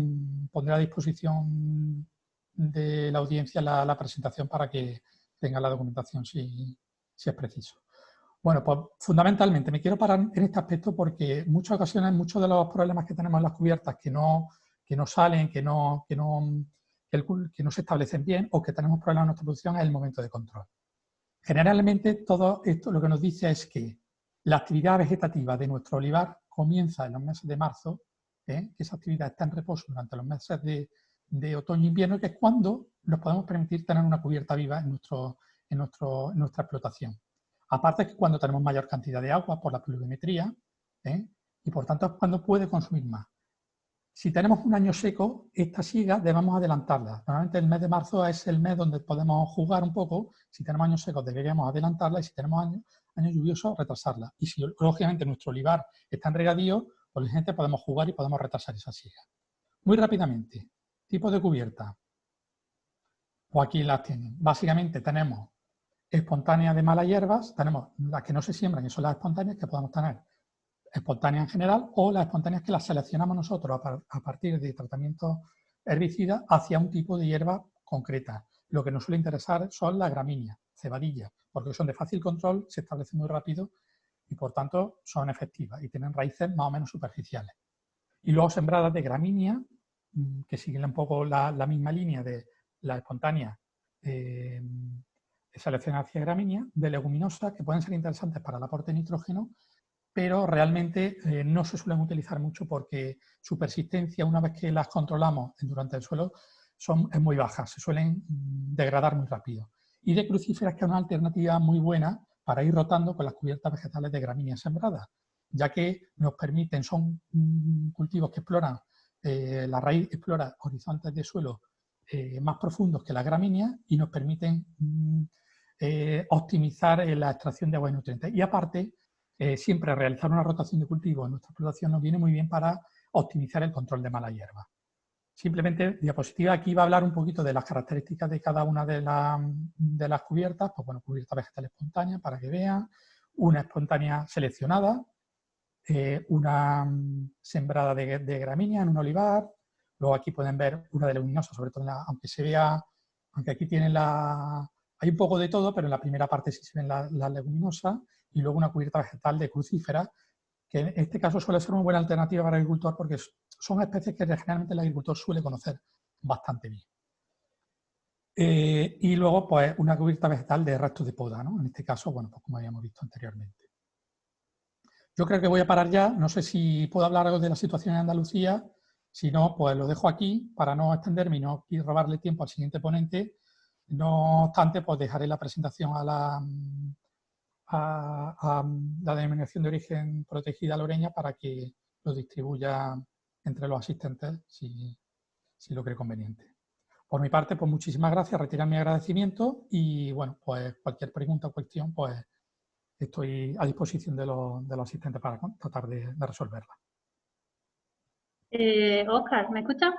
pondré a disposición de la audiencia la presentación para que tenga la documentación si es preciso. Bueno, pues fundamentalmente me quiero parar en este aspecto porque en muchas ocasiones muchos de los problemas que tenemos en las cubiertas que no salen, que no se establecen bien o que tenemos problemas en nuestra producción es el momento de control. Generalmente todo esto lo que nos dice es que la actividad vegetativa de nuestro olivar comienza en los meses de marzo, que esa actividad está en reposo durante los meses de otoño e invierno, que es cuando nos podemos permitir tener una cubierta viva en nuestra explotación. Aparte que cuando tenemos mayor cantidad de agua por la pluviometría, y por tanto es cuando puede consumir más. Si tenemos un año seco, esta siega debemos adelantarla. Normalmente el mes de marzo es el mes donde podemos jugar un poco. Si tenemos años secos deberíamos adelantarla y si tenemos años lluviosos retrasarla. Y si lógicamente nuestro olivar está en regadío, pues la gente podemos jugar y podemos retrasar esa siega. Muy rápidamente, tipo de cubierta. Pues aquí las tienen. Básicamente tenemos espontáneas de malas hierbas, tenemos las que no se siembran, que son las espontáneas que podemos tener espontáneas en general o las espontáneas que las seleccionamos nosotros a partir de tratamientos herbicidas hacia un tipo de hierba concreta. Lo que nos suele interesar son las gramíneas, cebadillas, porque son de fácil control, se establecen muy rápido y por tanto son efectivas y tienen raíces más o menos superficiales. Y luego sembradas de gramínea, que siguen un poco la misma línea de la espontánea seleccionada hacia gramínea, de leguminosas que pueden ser interesantes para el aporte de nitrógeno, pero realmente no se suelen utilizar mucho porque su persistencia, una vez que las controlamos durante el suelo, es muy baja, se suelen degradar muy rápido. Y de crucíferas, que es una alternativa muy buena para ir rotando con las cubiertas vegetales de gramíneas sembradas, ya que nos permiten, son cultivos que exploran, la raíz explora horizontes de suelo más profundos que las gramíneas y nos permiten optimizar la extracción de agua y nutrientes. Y aparte, siempre realizar una rotación de cultivo en nuestra explotación nos viene muy bien para optimizar el control de mala hierba. Simplemente, diapositiva aquí va a hablar un poquito de las características de cada una de las cubiertas. Pues bueno, cubierta vegetal espontánea, para que vean, una espontánea seleccionada, una sembrada de gramínea en un olivar. Luego aquí pueden ver una de leguminosa, sobre todo aunque se vea, aunque aquí tienen hay un poco de todo, pero en la primera parte sí se ven las leguminosas, y luego una cubierta vegetal de crucífera, que en este caso suele ser una buena alternativa para el agricultor porque son especies que generalmente el agricultor suele conocer bastante bien. Y luego, pues, una cubierta vegetal de restos de poda, ¿no? En este caso, bueno, pues como habíamos visto anteriormente. Yo creo que voy a parar ya. No sé si puedo hablar algo de la situación en Andalucía. Si no, pues lo dejo aquí para no extenderme y no robarle tiempo al siguiente ponente. No obstante, pues dejaré la presentación a la denominación de origen protegida loreña para que lo distribuya entre los asistentes si lo cree conveniente. Por mi parte, pues muchísimas gracias, retirar mi agradecimiento y bueno, pues cualquier pregunta o cuestión, pues estoy a disposición de los asistentes para tratar de resolverla. Óscar, ¿me escuchas?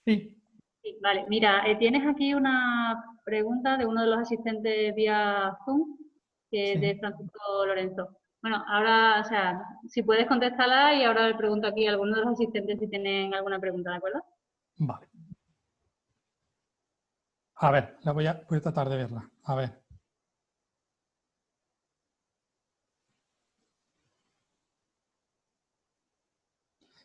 Sí. Sí, vale. Mira, tienes aquí una pregunta de uno de los asistentes vía Zoom, que es de Francisco Lorenzo. Bueno, ahora, o sea, si puedes contestarla y ahora le pregunto aquí a alguno de los asistentes si tienen alguna pregunta, ¿de acuerdo? Vale. A ver, voy a tratar de verla. A ver.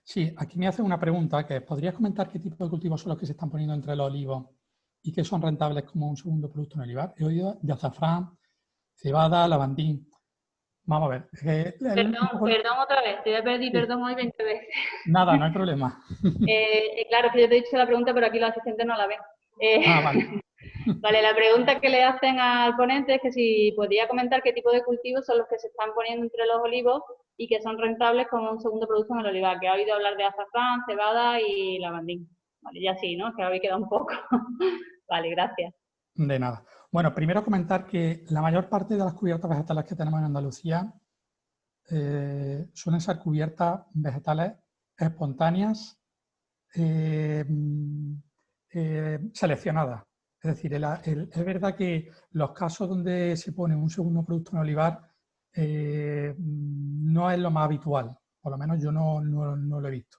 Sí, aquí me hacen una pregunta que ¿podrías comentar qué tipo de cultivos son los que se están poniendo entre los olivos y que son rentables como un segundo producto en olivar? He oído de azafrán, cebada, lavandín. Vamos a ver. Perdón otra vez, te voy a pedir Sí. perdón hoy 20 veces. Nada, no hay problema. Claro que yo te he dicho la pregunta, pero aquí los asistentes no la ven. Vale. Vale, la pregunta que le hacen al ponente es que si podría comentar qué tipo de cultivos son los que se están poniendo entre los olivos y que son rentables como un segundo producto en el olivar, que ha oído hablar de azafrán, cebada y lavandín. Vale, ya sí, ¿no? Que habéis quedado un poco. Vale, gracias. De nada. Bueno, primero comentar que la mayor parte de las cubiertas vegetales que tenemos en Andalucía suelen ser cubiertas vegetales espontáneas seleccionadas. Es decir, es verdad que los casos donde se pone un segundo producto en olivar no es lo más habitual, por lo menos yo no lo he visto.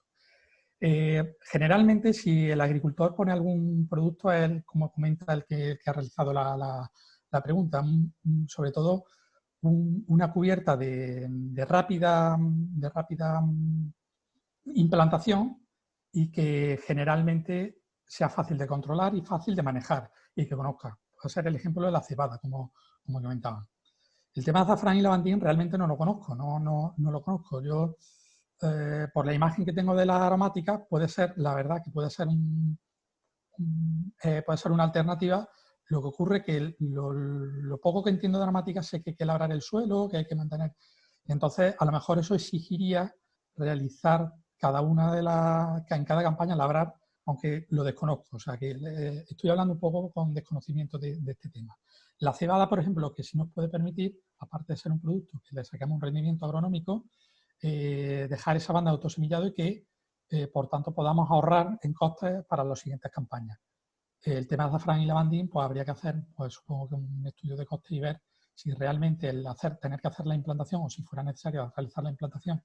Generalmente, si el agricultor pone algún producto, es, como comenta el que ha realizado la pregunta, sobre todo una cubierta de rápida implantación y que generalmente sea fácil de controlar y fácil de manejar y que conozca. Puede ser el ejemplo de la cebada, como comentaban. El tema de azafrán y lavandín realmente no lo conozco, no lo conozco. Yo, por la imagen que tengo de la aromática, puede ser, la verdad, que puede ser una alternativa. Lo que ocurre es que lo poco que entiendo de aromática sé que hay que labrar el suelo, que hay que mantener. Entonces, a lo mejor eso exigiría realizar en cada campaña labrar, aunque lo desconozco. O sea, que estoy hablando un poco con desconocimiento de este tema. La cebada, por ejemplo, que sí nos puede permitir, aparte de ser un producto que le saquemos un rendimiento agronómico, dejar esa banda de autosemillado y que, por tanto, podamos ahorrar en costes para las siguientes campañas. El tema de azafrán y lavandín, pues habría que hacer, pues supongo que un estudio de costes y ver si realmente tener que hacer la implantación o si fuera necesario realizar la implantación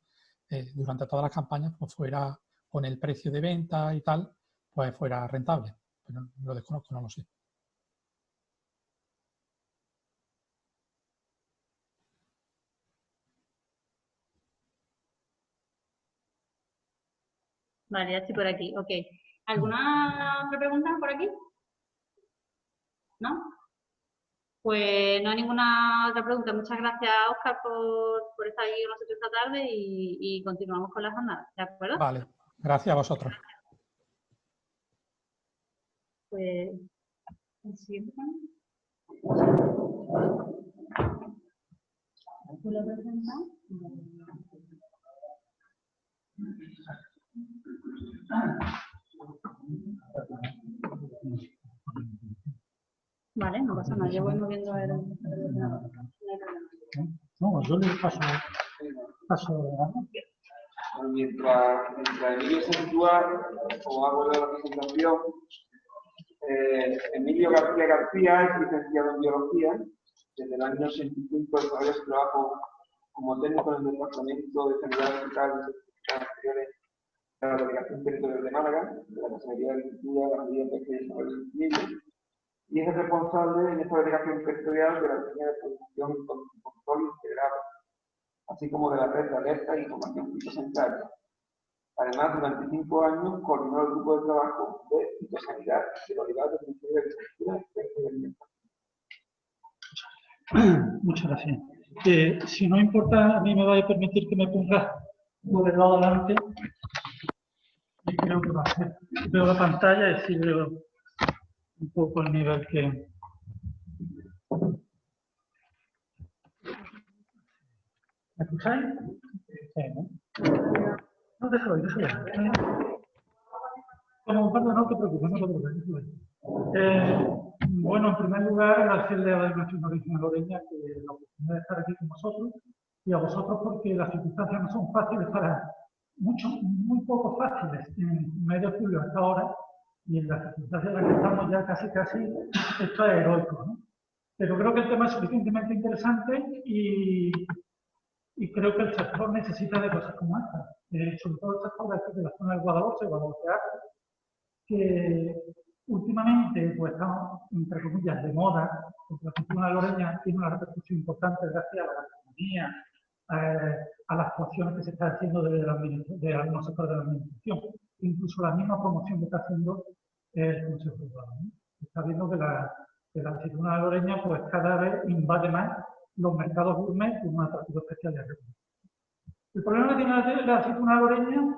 durante todas las campañas, pues fuera con el precio de venta y tal, pues fuera rentable. Pero lo desconozco, no lo sé. Vale, ya estoy por aquí. Ok. ¿Alguna otra pregunta por aquí? ¿No? Pues no hay ninguna otra pregunta. Muchas gracias, Óscar, por estar aquí con nosotros esta tarde y continuamos con la jornada. ¿De acuerdo? Vale, gracias a vosotros. Pues, el siguiente. ¿Tú lo presentas? Vale, no pasa nada. Yo voy moviendo el ordenador. No, yo le paso. Paso adelante. Mientras Emilio se sitúa, o hago yo la presentación, Emilio García es licenciado en Biología. Desde el año 85 desarrolla su trabajo como técnico en el Departamento de Sanidad Vegetal y Certificados Anteriores de la Delegación Territorial de Málaga, de la Consejería de Agricultura, Ganadería, Pesca y Desarrollo Sostenible, y es el responsable en esta delegación territorial de la línea de producción y control integrado, así como de la red de alerta e información fitosanitaria. Además, durante 5 años coordinó el grupo de trabajo de fitosanidad del olivar del Ministerio de Agricultura, Pesca y Alimentación. Muchas gracias. Si no importa, a mí me va a permitir que me ponga moderado adelante. Y creo que va a ser. Veo la pantalla y sí veo un poco el nivel que... ¿Me escucháis? Sí, ¿no? No, déjalo ahí, déjalo ahí. Perdón, no te preocupes, no te preocupes. Bueno, en primer lugar, agradecerle a la Delegación de Origen Loreña que la oportunidad de estar aquí con vosotros y a vosotros porque las circunstancias no son fáciles para muchos, muy poco fáciles en medio de julio hasta ahora y en las circunstancias en las que estamos ya casi esto es heroico, ¿no? Pero creo que el tema es suficientemente interesante y creo que el sector necesita de cosas como esta, sobre todo el sector de la zona del Guadalhorce Alto, que últimamente pues estamos, entre comillas, de moda, porque la aceituna loreña tiene una repercusión importante gracias a la gastronomía, a las actuaciones que se están haciendo de algunos sectores de la administración, incluso la misma promoción que está haciendo el Consejo Urbano, ¿no? Está viendo que la aceituna loreña pues cada vez invade más los mercados gourmet con un atractivo especial de recursos. El problema que tiene la aceituna loreña,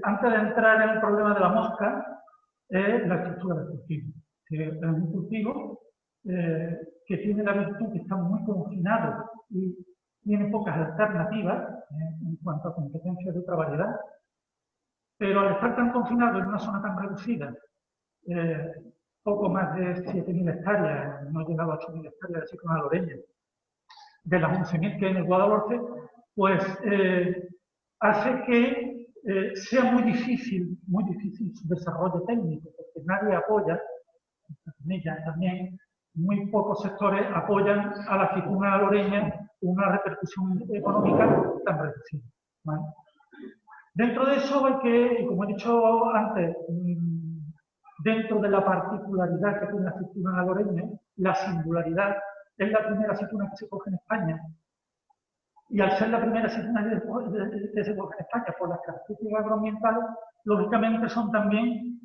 antes de entrar en el problema de la mosca, es la estructura del cultivo. Es un cultivo que tiene la virtud que está muy confinado y tiene pocas alternativas en cuanto a competencias de otra variedad, pero al estar tan confinado en una zona tan reducida, poco más de 7.000 hectáreas, no ha llegado a 8.000 hectáreas de aceituna loreña, de las 11.000 que hay en el Guadalhorce, pues hace que sea muy difícil su desarrollo técnico, porque nadie apoya, también muy pocos sectores apoyan a la aceituna loreña una repercusión económica tan reducida, ¿vale? Dentro de eso hay que, como he dicho antes, dentro de la particularidad que tiene la aceituna loreña, la singularidad, es la primera aceituna que se coge en España. Y al ser la primera aceituna que se coge en España por las características agroambientales, lógicamente son también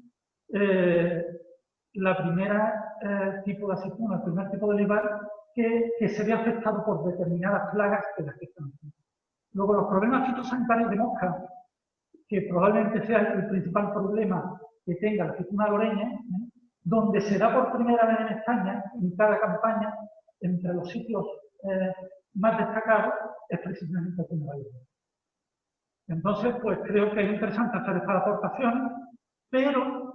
la primera tipo de aceituna, el primer tipo de olivar que se ve afectado por determinadas plagas que la afectan. Luego, los problemas fitosanitarios de mosca, que probablemente sea el principal problema que tenga la aceituna loreña, donde se da por primera vez en España, en cada campaña, entre los sitios más destacados, es precisamente el tema de la. Entonces, pues creo que es interesante hacer estas aportaciones, pero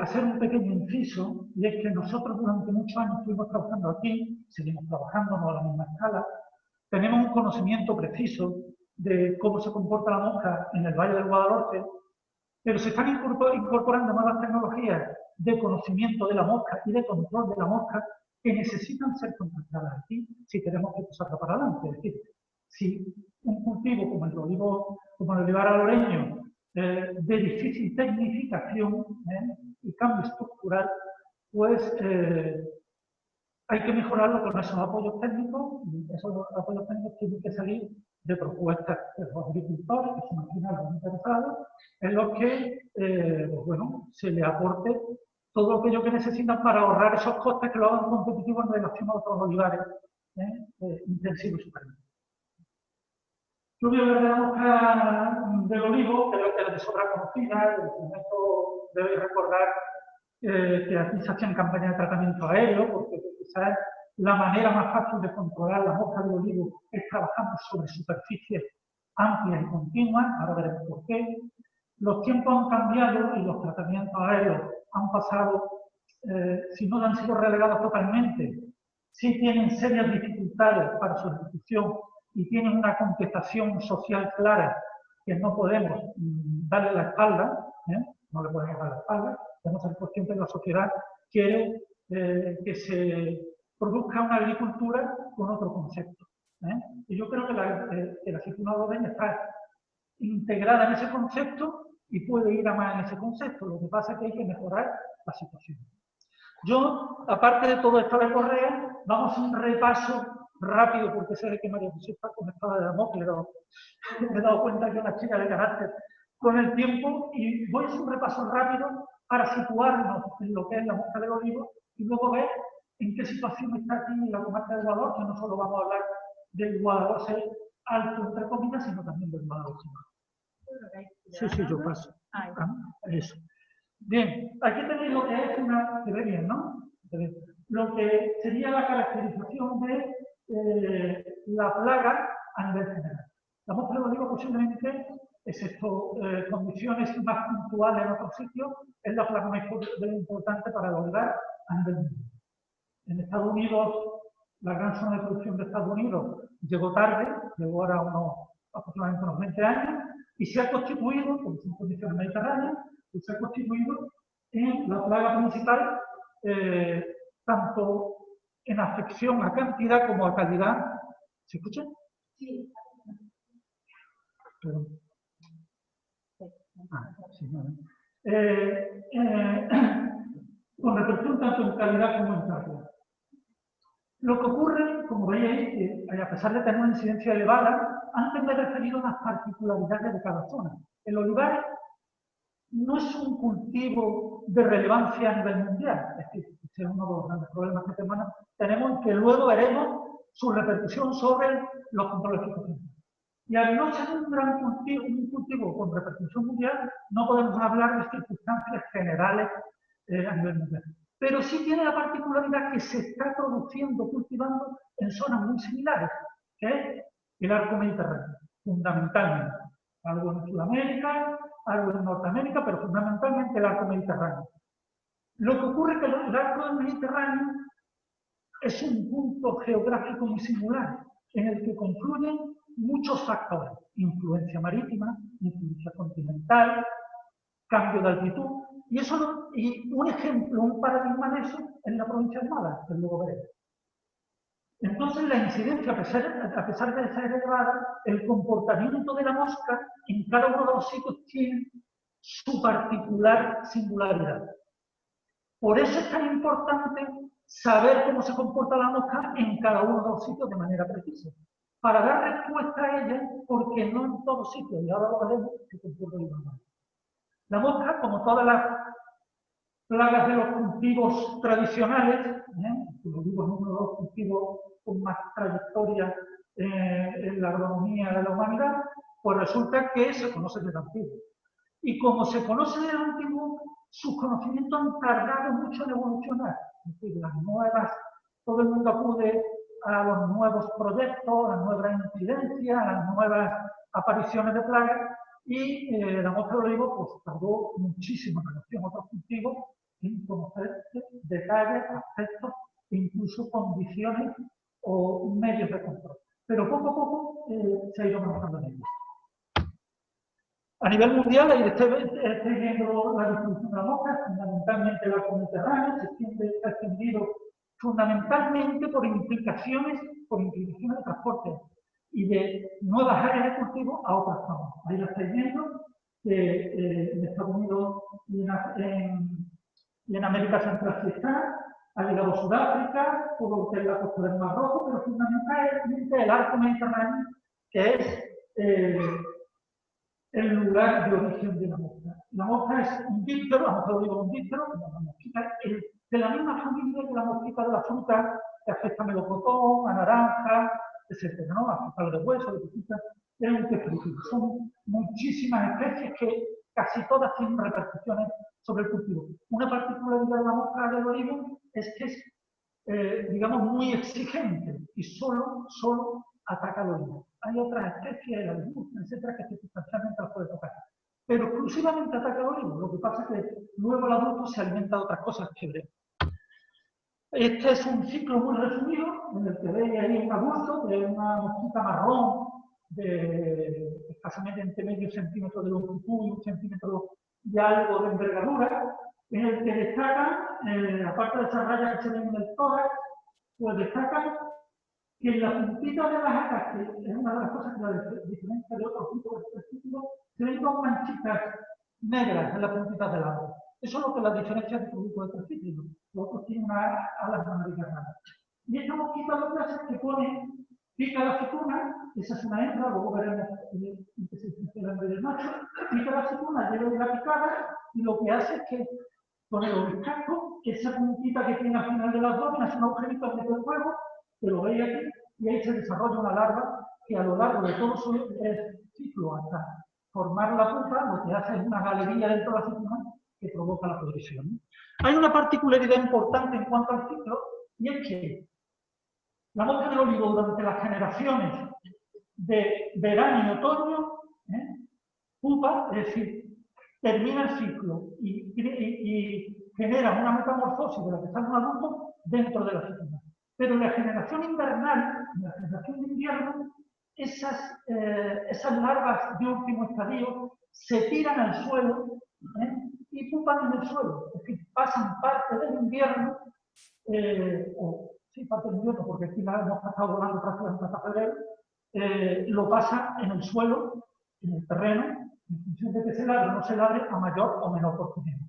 hacer un pequeño inciso, y es que nosotros durante muchos años estuvimos trabajando aquí, seguimos trabajando, no a la misma escala, tenemos un conocimiento preciso de cómo se comporta la mosca en el Valle del Guadalhorce, pero se están incorporando nuevas tecnologías de conocimiento de la mosca y de control de la mosca que necesitan ser contempladas aquí si queremos que esto salga para adelante. Es decir, si un cultivo como el olivar aloreño, de difícil tecnificación y cambio estructural, pues hay que mejorarlo con esos apoyos técnicos. Esos apoyos técnicos tienen que salir de propuestas de los agricultores que son al final los interesados, en los que pues bueno, se le aporte todo aquello que necesitan para ahorrar esos costes que lo hagan competitivos en relación a otros olivares intensivos y superiores. Yo voy a hablar de la mosca del olivo, creo que es de sobra conocida. En el momento debéis recordar que aquí se hacían campañas de tratamiento aéreo, porque quizás la manera más fácil de controlar la mosca del olivo es trabajando sobre superficies amplias y continuas. Ahora veremos por qué. Los tiempos han cambiado y los tratamientos aéreos han pasado, si no han sido relegados totalmente, sí tienen serias dificultades para su ejecución y tienen una contestación social clara que no podemos darle la espalda, no le podemos dar la espalda, tenemos que ser conscientes de que la sociedad quiere que se produzca una agricultura con otro concepto. Y yo creo que la aceituna algodoña está integrada en ese concepto y puede ir a más en ese concepto. Lo que pasa es que hay que mejorar la situación. Yo, aparte de todo esto de Correa, vamos a un repaso rápido, porque sé que María José está conectada de Damocles, me he dado cuenta que es una chica de carácter con el tiempo, y voy a hacer un repaso rápido para situarnos en lo que es la mosca del olivo y luego ver en qué situación está aquí en la comarca del Guadalhorce, que no solo vamos a hablar del Guadalhorce alto, entre comillas, sino también del Guadalhorce. Sí, yo paso. Eso. Bien, aquí tenéis lo que es una... Se ve bien, ¿no? Lo que sería la caracterización de la plaga a nivel general. La mosca del olivo posiblemente, excepto condiciones más puntuales en otros sitios, es la plaga más importante para el olivar a nivel mundial. En Estados Unidos, la gran zona de producción de Estados Unidos llegó tarde, llegó ahora aproximadamente unos 20 años, y se ha constituido, como son condiciones mediterráneas, se ha constituido en la plaga principal, tanto en afección a cantidad como a calidad. ¿Se escucha? Sí. Perdón. Sí, vale. Con repercusión tanto en calidad como en cantidad. Lo que ocurre, como veis, que a pesar de tener una incidencia elevada, antes me he referido a las particularidades de cada zona. El olivar no es un cultivo de relevancia a nivel mundial, es decir, este es uno de los grandes problemas que tenemos, que luego veremos su repercusión sobre los controles fitosanitarios. Y al no ser un cultivo con repercusión mundial, no podemos hablar de circunstancias generales a nivel mundial. Pero sí tiene la particularidad que se está produciendo, cultivando en zonas muy similares, que es el arco mediterráneo, fundamentalmente. Algo en Sudamérica, algo en Norteamérica, pero fundamentalmente el arco mediterráneo. Lo que ocurre es que el arco mediterráneo es un punto geográfico muy singular, en el que confluyen muchos factores: influencia marítima, influencia continental, cambio de altitud, y un ejemplo, un paradigma de eso es la provincia de Málaga, que luego veremos. Entonces, la incidencia, a pesar de ser elevada, el comportamiento de la mosca en cada uno de los sitios tiene su particular singularidad. Por eso es tan importante saber cómo se comporta la mosca en cada uno de los sitios de manera precisa, para dar respuesta a ella, porque no en todos sitios, y ahora lo veremos, se comporta de igual manera. La mosca, como todas las plagas de los cultivos tradicionales, los cultivos es uno de los cultivos con más trayectoria en la agronomía de la humanidad, pues resulta que se conoce desde antiguo. Y como se conoce desde antiguo, sus conocimientos han tardado mucho en evolucionar. Es decir, todo el mundo acude a los nuevos proyectos, a las nuevas incidencias, a las nuevas apariciones de plagas, y la mosca del olivo pues tardó muchísimo en relación a otros cultivos en conocer detalles, aspectos e incluso condiciones o medios de control. Pero poco a poco se ha ido mejorando en ello. A nivel mundial, ahí estoy viendo la distribución de la mosca, fundamentalmente el arco mediterráneo, se ha extendido fundamentalmente por implicaciones de transporte y de nuevas áreas de cultivo a otras zonas. Ahí lo estáis viendo, en Estados Unidos y en América Central sí está, ha llegado a Sudáfrica, todo lo que es la costa del Mar Rojo, pero fundamentalmente el arco mediterráneo, que es el lugar de origen de la mosca. La mosca es un díptero, la mosca del olivo es un díptero, la mosquita de la misma familia que la mosquita de la fruta, que afecta a melocotón, a naranja, etc., ¿no? A frutal de hueso, de fruta, es un tefrutífero. Son muchísimas especies que casi todas tienen repercusiones sobre el cultivo. Una particularidad de la mosca del olivo es que es, digamos, muy exigente y solo ataca al olivo. Hay otras especies, el albur, etcétera, que circunstancialmente las puede tocar. Pero exclusivamente ataca al olivo. Lo que pasa es que luego el adulto se alimenta de otras cosas que veremos. Este es un ciclo muy resumido, en el que veis ahí un adulto de una mosquita marrón de escasamente entre medio centímetro de longitud y 1 centímetro de algo de envergadura, en el que destacan, aparte de esas rayas que se ven en el tórax, pues destacan que en la puntita de las alas, que es una de las cosas que la diferencia de otros tipos de testículos, se ven dos manchitas negras en la puntita del ala. Eso es lo que la diferencia de otros tipos de testículos. Los otros tienen unas alas amarillas. Y esta mosquita lo que hace es que pone, pica la acetuna, esa es una hembra, luego veremos en qué se diferencia el hembra del macho, pica la acetuna, lleva de la picada, y lo que hace es que con el oviscasco, esa puntita que tiene al final del abdomen, hace un agujerito en el cuerpo, que lo veis aquí, y ahí se desarrolla una larva que a lo largo de todo su ciclo hasta formar la pupa, lo que hace es una galería dentro de la acetuna que provoca la pudrición. Hay una particularidad importante en cuanto al ciclo, y es que la mosca del olivo durante las generaciones de verano y otoño, pupa, es decir, termina el ciclo y genera una metamorfosis de la que sale un adulto dentro de la acetuna. Pero en la generación invernal, en la generación de invierno, esas larvas de último estadio se tiran al suelo y pupan en el suelo. Es decir, pasan parte del invierno, parte del invierno, porque aquí la hemos pasado volando prácticamente hasta febrero, lo pasa en el suelo, en el terreno, en función de que se ladre o no se ladre, a mayor o menor profundidad.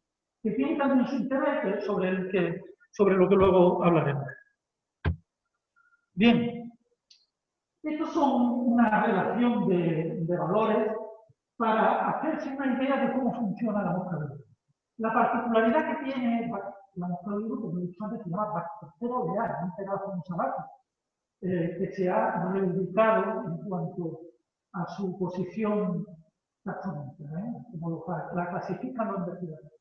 Que tiene también su interés sobre lo que luego hablaremos. Bien, estos son una relación de valores para hacerse una idea de cómo funciona la mosca de olivo. La particularidad que tiene la mosca de olivo, como he dicho antes, se llama Bactroptera oleae, un pedazo musabaco, que se ha reubicado en cuanto a su posición taxonómica, como la clasifican los investigadores.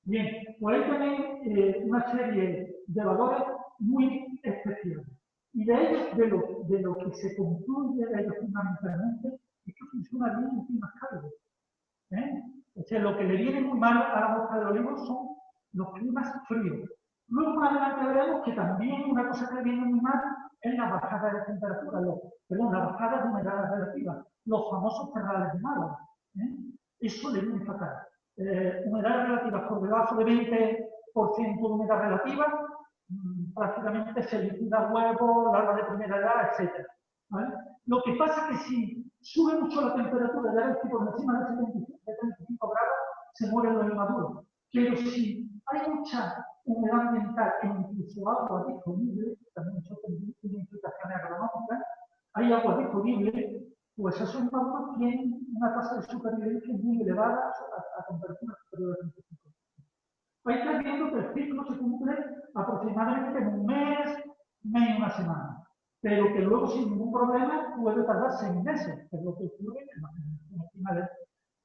Bien, por ahí tenéis una serie de valores muy especiales. Y de ellos, de lo que se concluye de ellos fundamentalmente, es que funciona bien en climas cálidos. O sea, lo que le viene muy mal a la mosca del olivo son los climas fríos. Luego más adelante veremos que también una cosa que le viene muy mal es la bajada de temperatura, la bajada de humedad relativa, los famosos terrales de Málaga. Eso le viene fatal. Humedad relativa por debajo de 20% de humedad relativa, prácticamente se liquida huevo, larva de primera edad, etc. ¿Vale? Lo que pasa es que si sube mucho la temperatura, ya ves que por encima de 35 grados se mueren los inmaduros. Pero si hay mucha humedad ambiental e incluso agua disponible, también eso tiene implicaciones agronómicas, hay agua disponible, pues esos inmaduros tienen una tasa de supervivencia muy elevada a temperaturas superiores a 35 grados. Ahí está viendo que el ciclo se cumple aproximadamente en un mes y una semana, pero que luego sin ningún problema puede tardar 6 meses, que es lo que ocurre en las generaciones finales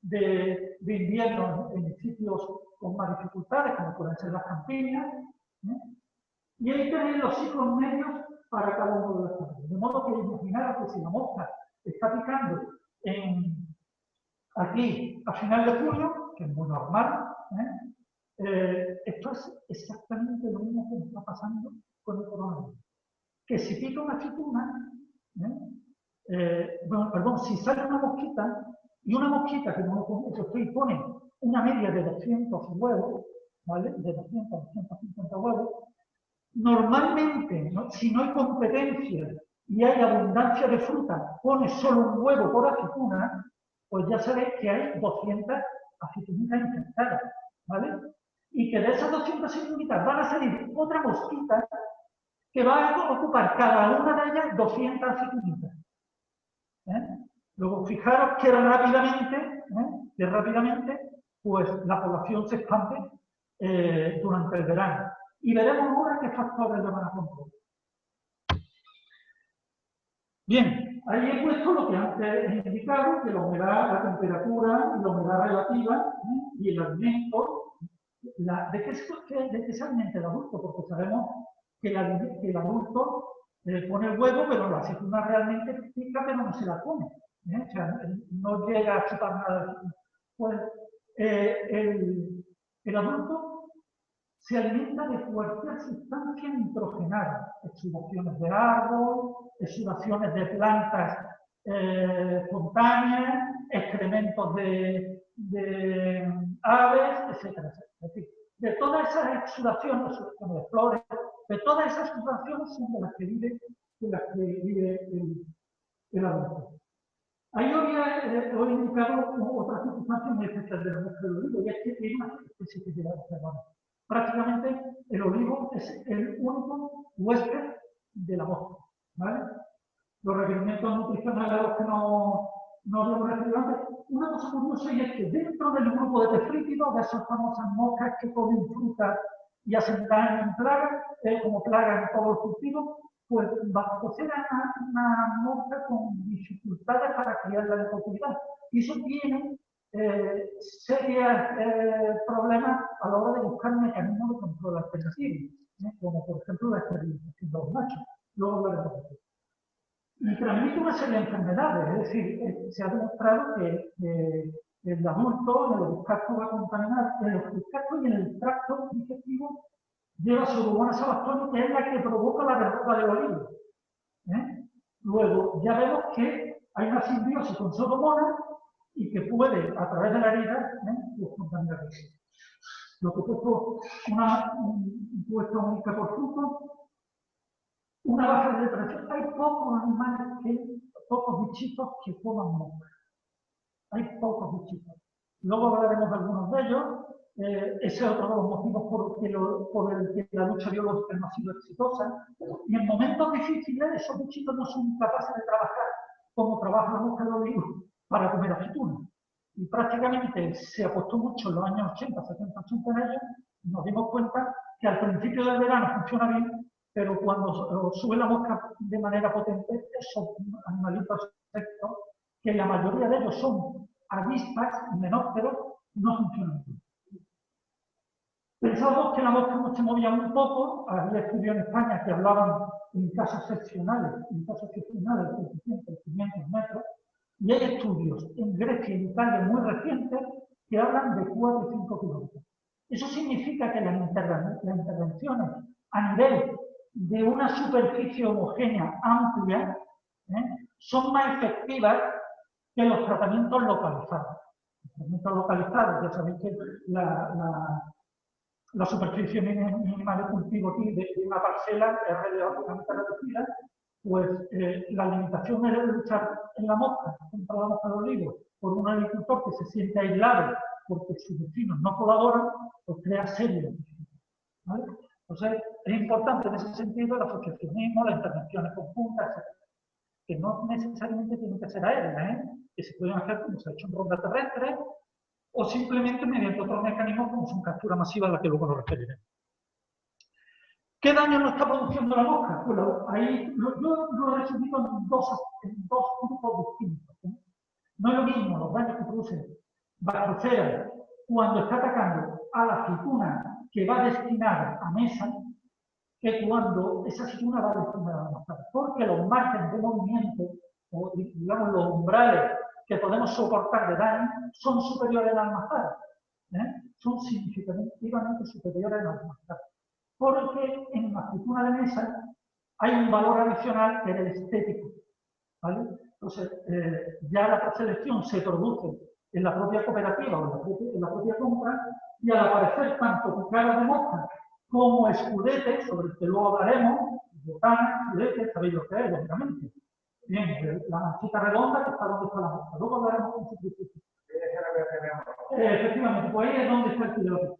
de invierno en sitios con más dificultades, como pueden ser las campiñas, y ahí tenéis los ciclos medios para cada uno de los casos. De modo que imaginaros que si la mosca está picando aquí a final de julio, que es muy normal, esto es exactamente lo mismo que está pasando con el coronavirus. Que si pica una acetuna, si sale una mosquita, y una mosquita que no lo pone una media de 200 huevos, ¿vale? De 200 a 250 huevos, normalmente, si no hay competencia y hay abundancia de fruta, pone solo un huevo por acetuna, pues ya sabéis que hay 200 acetunitas infectadas, ¿vale? Y que de esas 200 acetunitas van a salir otra mosquita que va a ocupar cada una de ellas 200 acetunitas. Luego, fijaros que rápidamente, pues la población se expande durante el verano. Y veremos ahora qué factores le van a controlar. Bien, ahí he puesto lo que antes he indicado, que la humedad, la temperatura y la humedad relativa y el alimento. ¿De qué se alimenta el adulto? Porque sabemos que el adulto pone el huevo, pero la acetuna realmente pica, pero no se la come. O sea, no llega a chupar nada. Pues el adulto se alimenta de cualquier sustancia nitrogenada, exudaciones de árbol, exudaciones de plantas espontáneas, excrementos de aves, etcétera, etcétera. Es decir, de todas esas exudaciones de flores, de todas esas exudaciones son de las que vive el adulto. Ahí os he indicado otra circunstancia muy especial del bosque del olivo, y es que tiene una especificidad observada. Prácticamente el olivo es el único huésped de la mosca, ¿vale? Los requerimientos nutricionales a los que no habíamos referido antes. Una cosa curiosa y es que dentro del grupo de tefrítidos, de esas famosas moscas que comen frutas y hacen daño en plaga, como plaga en todos los cultivos, pues Bactocera es una mosca con dificultades para criarla en cautividad. Y eso tiene serios problemas a la hora de buscar mecanismos de control alternativos, como por ejemplo la esterilización de los machos. Luego hablaremos de eso. Y transmite una serie de enfermedades, es decir, se ha demostrado que el adulto en el oviposcasto va a contaminar, en el oviposcasto y en el tracto digestivo lleva Pseudomonas abastoni, que es la que provoca la derrota del olivo. Luego, ya vemos que hay una simbiosis con Pseudomonas y que puede, a través de la herida, pues contaminar eso. Lo que he puesto una puesta única por fruto, una baja de presión. Hay pocos animales, pocos bichitos que coman moscas. Hay pocos bichitos. Luego hablaremos de algunos de ellos. Ese es otro de los motivos por el que la lucha biológica no ha sido exitosa. Y en momentos difíciles, esos bichitos no son capaces de trabajar como trabaja la mosca del olivo para comer aceituna. Y prácticamente se apostó mucho en los años 80, 70, 80 en ellos, y nos dimos cuenta que al principio del verano funciona bien, pero cuando sube la mosca de manera potente, esos animalitos insectos, que la mayoría de ellos son avispas y menósteros, no funcionan bien. Pensábamos que la mosca se movía un poco, había estudios en España que hablaban en casos excepcionales de coeficientes de 500 metros, y hay estudios en Grecia y Italia muy recientes que hablan de 4 y 5 kilómetros. Eso significa que las intervenciones a nivel de una superficie homogénea amplia son más efectivas que los tratamientos localizados. Los tratamientos localizados, ya sabéis que la superficie mínima de cultivo aquí de una parcela es relativamente reducida, pues la limitación de luchar en la mosca contra la mosca de olivo por un agricultor que se siente aislado porque sus vecinos no colaboran, pues crea serios dificultades, ¿vale? Entonces, es importante en ese sentido el asociacionismo, las intervenciones conjuntas, etc. Que no necesariamente tienen que ser aéreas, que se pueden hacer como se ha hecho en ronda terrestre, o simplemente mediante otros mecanismos como son captura masiva, a la que luego nos referiremos. ¿Qué daño nos está produciendo la mosca? Bueno, ahí yo lo he resumido en dos grupos distintos. No es lo mismo los daños que produce Bactocera cuando está atacando a la aceituna que va destinada a mesa, que cuando esa aceituna va destinada a almazara. Porque los márgenes de movimiento, o digamos los umbrales que podemos soportar de daño, son superiores al almazara. Son significativamente superiores al almazara. Porque en la aceituna de mesa hay un valor adicional que es el estético, ¿vale? Entonces, ya la preselección se produce en la propia cooperativa o en la propia compra, y al aparecer tanto picadas de mosca como escudetes, sobre el que luego hablaremos, botanas, escudetes, sabéis lo que es, lógicamente. Bien, la manchita redonda que está donde está la mosca. Luego hablaremos con superficie. Efectivamente, pues ahí es donde está el cuidado.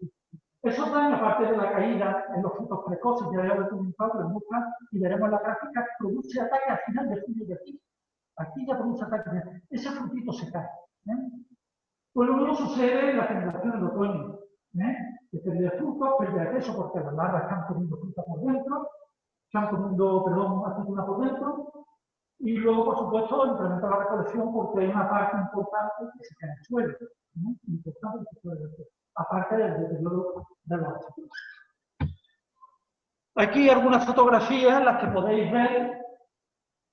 Eso daño, aparte de la caída en los frutos precoces, que ya lo he comentado, en mosca, y veremos en la práctica, produce ataque al final de julio de aquí. Aquí ya produce ataque. Ese frutito se cae. Pues lo mismo sucede en la generación del otoño. Que pérdida de frutos, pérdida de peso, porque las larvas están comiendo fruta por dentro, están comiendo, perdón, aceituna por dentro, y luego, por supuesto, implementa la recolección porque hay una parte importante que se cae en el suelo. Importante que se puede hacer, aparte del deterioro de los aceitunas. Aquí algunas fotografías en las que podéis ver,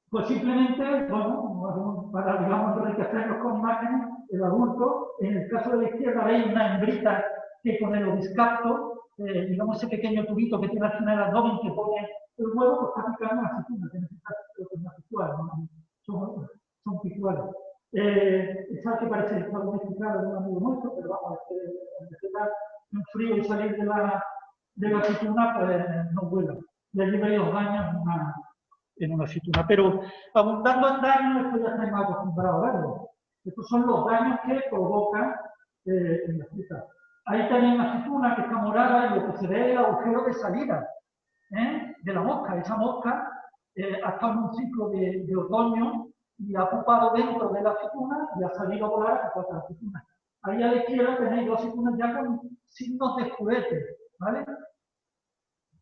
pues simplemente, bueno, para, digamos, enriquecerlos con imágenes, el adulto, en el caso de la izquierda veis una hembrita que con el oviscapto digamos, ese pequeño tubito que tiene al final el abdomen que pone el huevo, pues está picando las aceitunas, en este caso creo que es una picual, ¿no? Son picuales. Esa que parece que está domesticada de un amigo nuestro, pero vamos, al vegetal en frío y salir de la aceituna, pues no vuela. Y allí veis los daños en una aceituna. Pero abundando en daños, esto ya estáis más acostumbrados a verlo. Estos son los daños que provocan en la fruta. Ahí tenéis una aceituna que está morada y lo que se ve es el agujero de salida de la mosca. Esa mosca ha estado en un ciclo de otoño y ha pupado dentro de la aceituna y ha salido a volar a la aceituna. Ahí a la izquierda tenéis dos aceitunas ya con signos de juguete, ¿vale?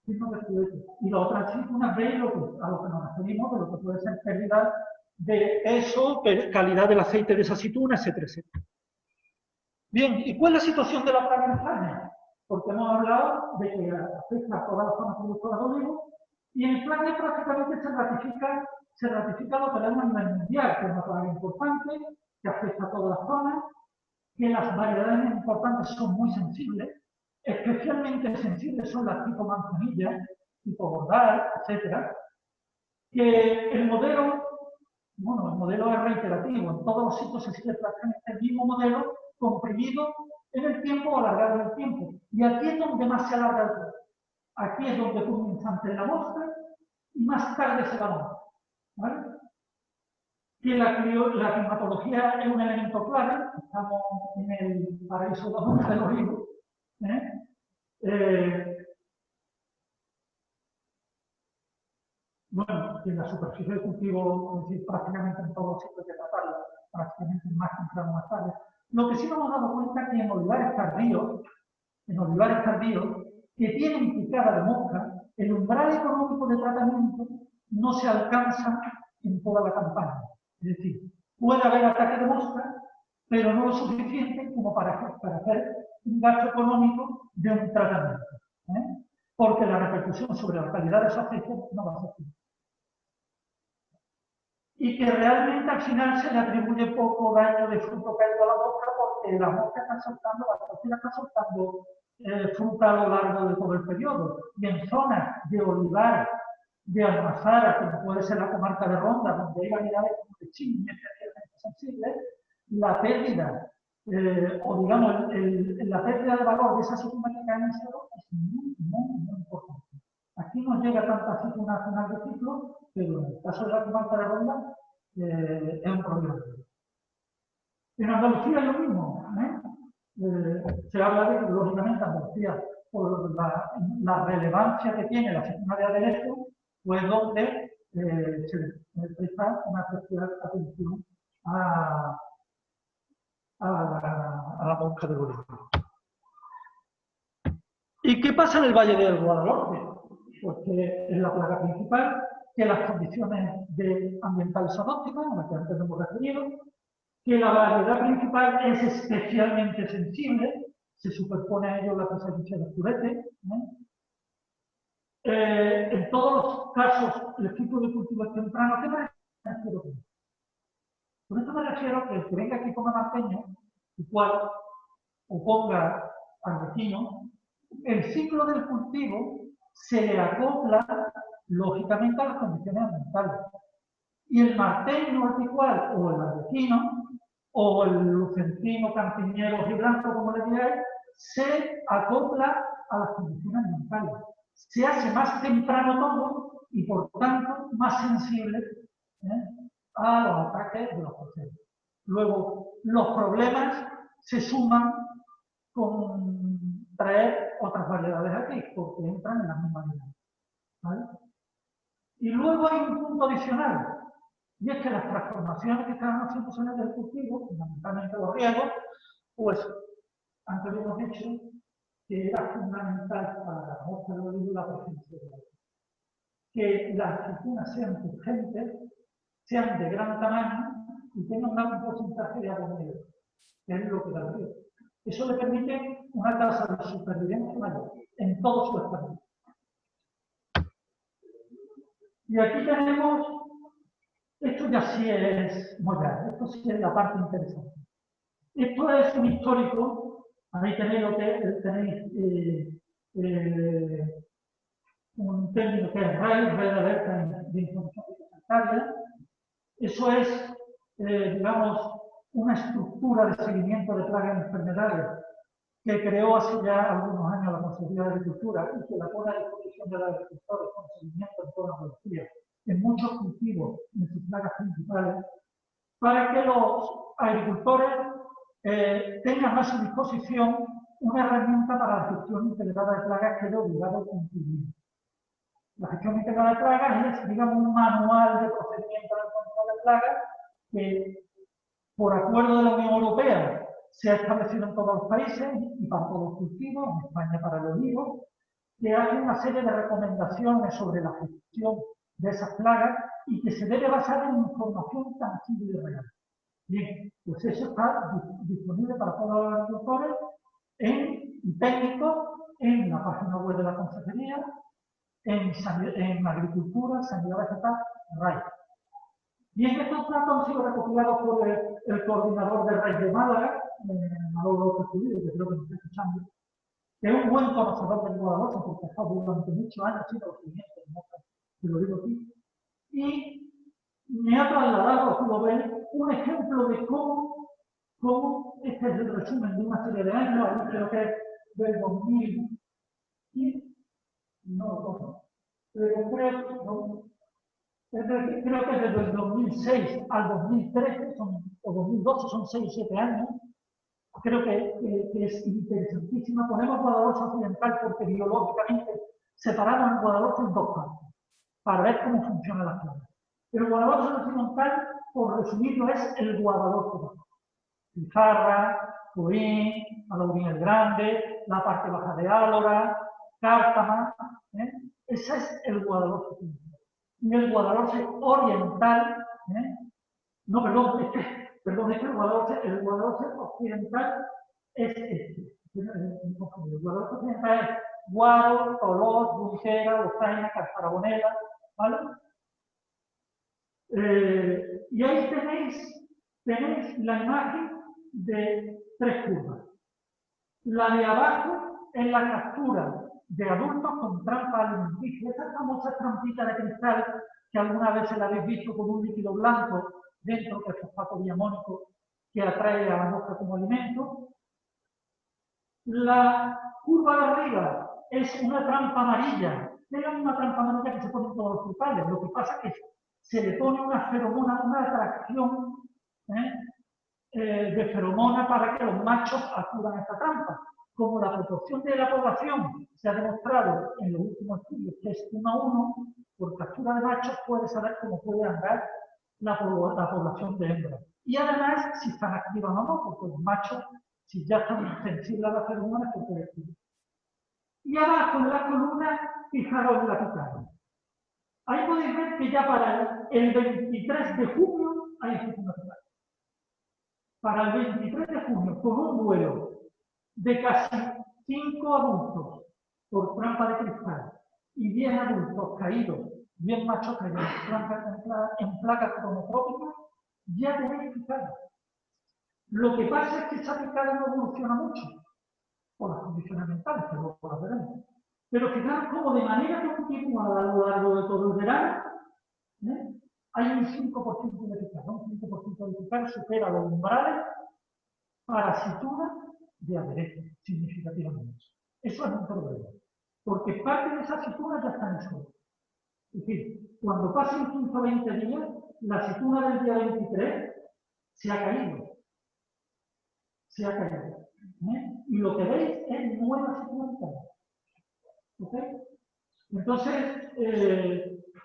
Signos de juguete. Y la otra aceituna veis a lo que nos referimos, de lo que puede ser pérdida de eso, calidad del aceite de esa aceituna, etcétera, etcétera. Bien, ¿y cuál es la situación de la plaga en España? Porque hemos hablado de que afecta a todas las zonas productoras de olivo y en España prácticamente se ratifica lo que tenemos a nivel mundial, que es una plaga importante, que afecta a todas las zonas, que las variedades importantes son muy sensibles, especialmente sensibles son las tipo manzanilla, tipo bordar, etc. Que el modelo es reiterativo, en todos los sitios se sigue prácticamente el mismo modelo, comprimido en el tiempo o alargado en el tiempo. Y aquí es donde más se alarga el tiempo. Aquí es donde comienza antes la mosca y más tarde se va la mosca. ¿Vale? Que la climatología es un elemento clave, estamos en el paraíso del olivo. Bueno, en la superficie de cultivo, es decir, prácticamente en todos los sitios de tratarlo, prácticamente más temprano más tarde. Lo que sí nos hemos dado cuenta es que en olivares tardíos, que tienen picada de mosca, el umbral económico de tratamiento no se alcanza en toda la campaña. Es decir, puede haber ataque de mosca, pero no lo suficiente como para hacer un gasto económico de un tratamiento. Porque la repercusión sobre la calidad de esos aceites no va a ser suficiente. Y que realmente al final se le atribuye poco daño de fruto caído a la mosca porque la mosca está soltando, la cocina está soltando fruta a lo largo de todo el periodo. Y en zonas de olivar, de almazara, como puede ser la comarca de Ronda, donde hay variedades como de chini especialmente sensibles, la pérdida, o digamos, la pérdida de valor de esa aceituna que cae en el suelo es muy importante. Aquí no llega tanta aceituna a final de ciclo, pero en el caso de la comarca de Ronda es un problema. En Andalucía es lo mismo. Se habla de que, lógicamente, Andalucía, por la relevancia que tiene la aceituna de aderezo, pues donde se le presta una especial atención a la mosca del olivo. ¿Y qué pasa en el Valle del Guadalhorce? Porque es la plaga principal, que las condiciones ambientales son óptimas, a las que antes hemos referido, que la variedad principal es especialmente sensible, se superpone a ello la presencia de curete. En todos los casos, el ciclo de cultivo es temprano. ¿Qué me refiero con esto? Con esto me refiero que el que venga aquí ponga marteño, igual, o ponga arbequino, el ciclo del cultivo se le acopla lógicamente a las condiciones ambientales. Y el marteño articual o el arbequino o el lucentino, campiñero, gibranto, como le digáis, se acopla a las condiciones ambientales. Se hace más temprano todo y por tanto más sensible a los ataques de los procesos. Luego, los problemas se suman con traer otras variedades aquí, porque entran en la misma línea. ¿Vale? Y luego hay un punto adicional, y es que las transformaciones que estaban haciendo en el del cultivo, fundamentalmente los riegos, pues antes hemos dicho que era fundamental para la mosca del olivo la presencia de agua. Que las aceitunas sean urgentes, sean de gran tamaño y tengan un gran porcentaje de agua negra, que es lo que da el riego. Eso le permite una tasa de supervivencia mayor en todo su espacio. Y aquí tenemos, esto ya sí es moderno, esto sí es la parte interesante. Esto es un histórico, ahí tenéis lo que tenéis un término que es RAI, Red de Alerta de Información Fitosanitaria. Eso es, digamos, una estructura de seguimiento de plagas y enfermedades que creó hace ya algunos años la Consejería de Agricultura y que la pone a disposición de los agricultores con seguimiento en toda Andalucía, en muchos cultivos, en sus plagas principales, para que los agricultores tengan a su disposición una herramienta para la gestión integrada de plagas que es obligado a cumplir. La gestión integrada de plagas es, digamos, un manual de procedimiento de control de plagas que, por acuerdo de la Unión Europea, se ha establecido en todos los países y para todos los cultivos, en España para el olivo, que hace una serie de recomendaciones sobre la gestión de esas plagas y que se debe basar en información tangible y real. Bien, pues eso está disponible para todos los agricultores y técnicos en la página web de la Consejería, en Agricultura, Sanidad Vegetal, RAI. Bien, estos datos han sido recopilados por el coordinador de RAI de Málaga, Manolo López Pulido, que creo que me está escuchando, que es un buen conocedor del Guadalhorce, porque ha estado durante muchos años haciendo los seguimientos, que lo digo aquí, y me ha trasladado, como ven, un ejemplo de cómo este es el resumen de una serie de años, ahí creo que es del 2000, creo que desde el 2006 al 2013, o 2012, son 6 o 7 años. Creo que es interesantísima. Ponemos Guadalhorce Occidental porque biológicamente separamos el Guadalhorce en dos partes, para ver cómo funciona la zona. El Guadalhorce Occidental, por resumirlo, es el Guadalhorce. Pizarra, Turín, Alaurín el Grande, la parte baja de Álora, Cártama, ese es el Guadalhorce Occidental. Y el Guadalhorce Oriental, el Guadalhorce Occidental es este. El Guadalhorce Occidental es Guaro, Tolós, Bucera, Lozaina, Carfaragonela, ¿vale? Y ahí tenéis la imagen de 3 curvas. La de abajo es la captura de adultos con trampa alimenticia, esa famosa trampita de cristal que alguna vez se la habéis visto con un líquido blanco dentro del fosfato diamónico que atrae a la mosca como alimento. La curva de arriba es una trampa amarilla, es la misma trampa amarilla que se pone en todos los frutales. Lo que pasa es que se le pone una feromona, una atracción de feromona para que los machos acudan a esta trampa. Como la proporción de la población se ha demostrado en los últimos estudios que es 1 a 1, por captura de machos puede saber cómo puede andar la población de hembras. Y además, si están activas o no, porque los machos, si ya están sensibles a las feromonas, se puede activar. Y abajo en la columna, fijaros en la picada. Ahí podéis ver que ya para el 23 de junio hay una picada. Para el 23 de junio, con un vuelo de casi 5 adultos por trampa de cristal y 10 adultos caídos, 10 machos caídos en placas cronotrópicas, ya tenéis picada. Lo que pasa es que esa picada no evoluciona mucho por las condiciones ambientales, que luego las veremos. Pero fijaros cómo de manera continuada a lo largo de todo el verano, hay un 5% de picada. Un 5% de picada supera los umbrales parasituras de aderezo, significativamente. Eso es un problema, porque parte de esas aceitunas ya están en suelo. Es decir, cuando pasen 15 o 20 días, la aceituna del día 23 se ha caído. Se ha caído. Y lo que veis es nueva aceituna. ¿Okay? Entonces,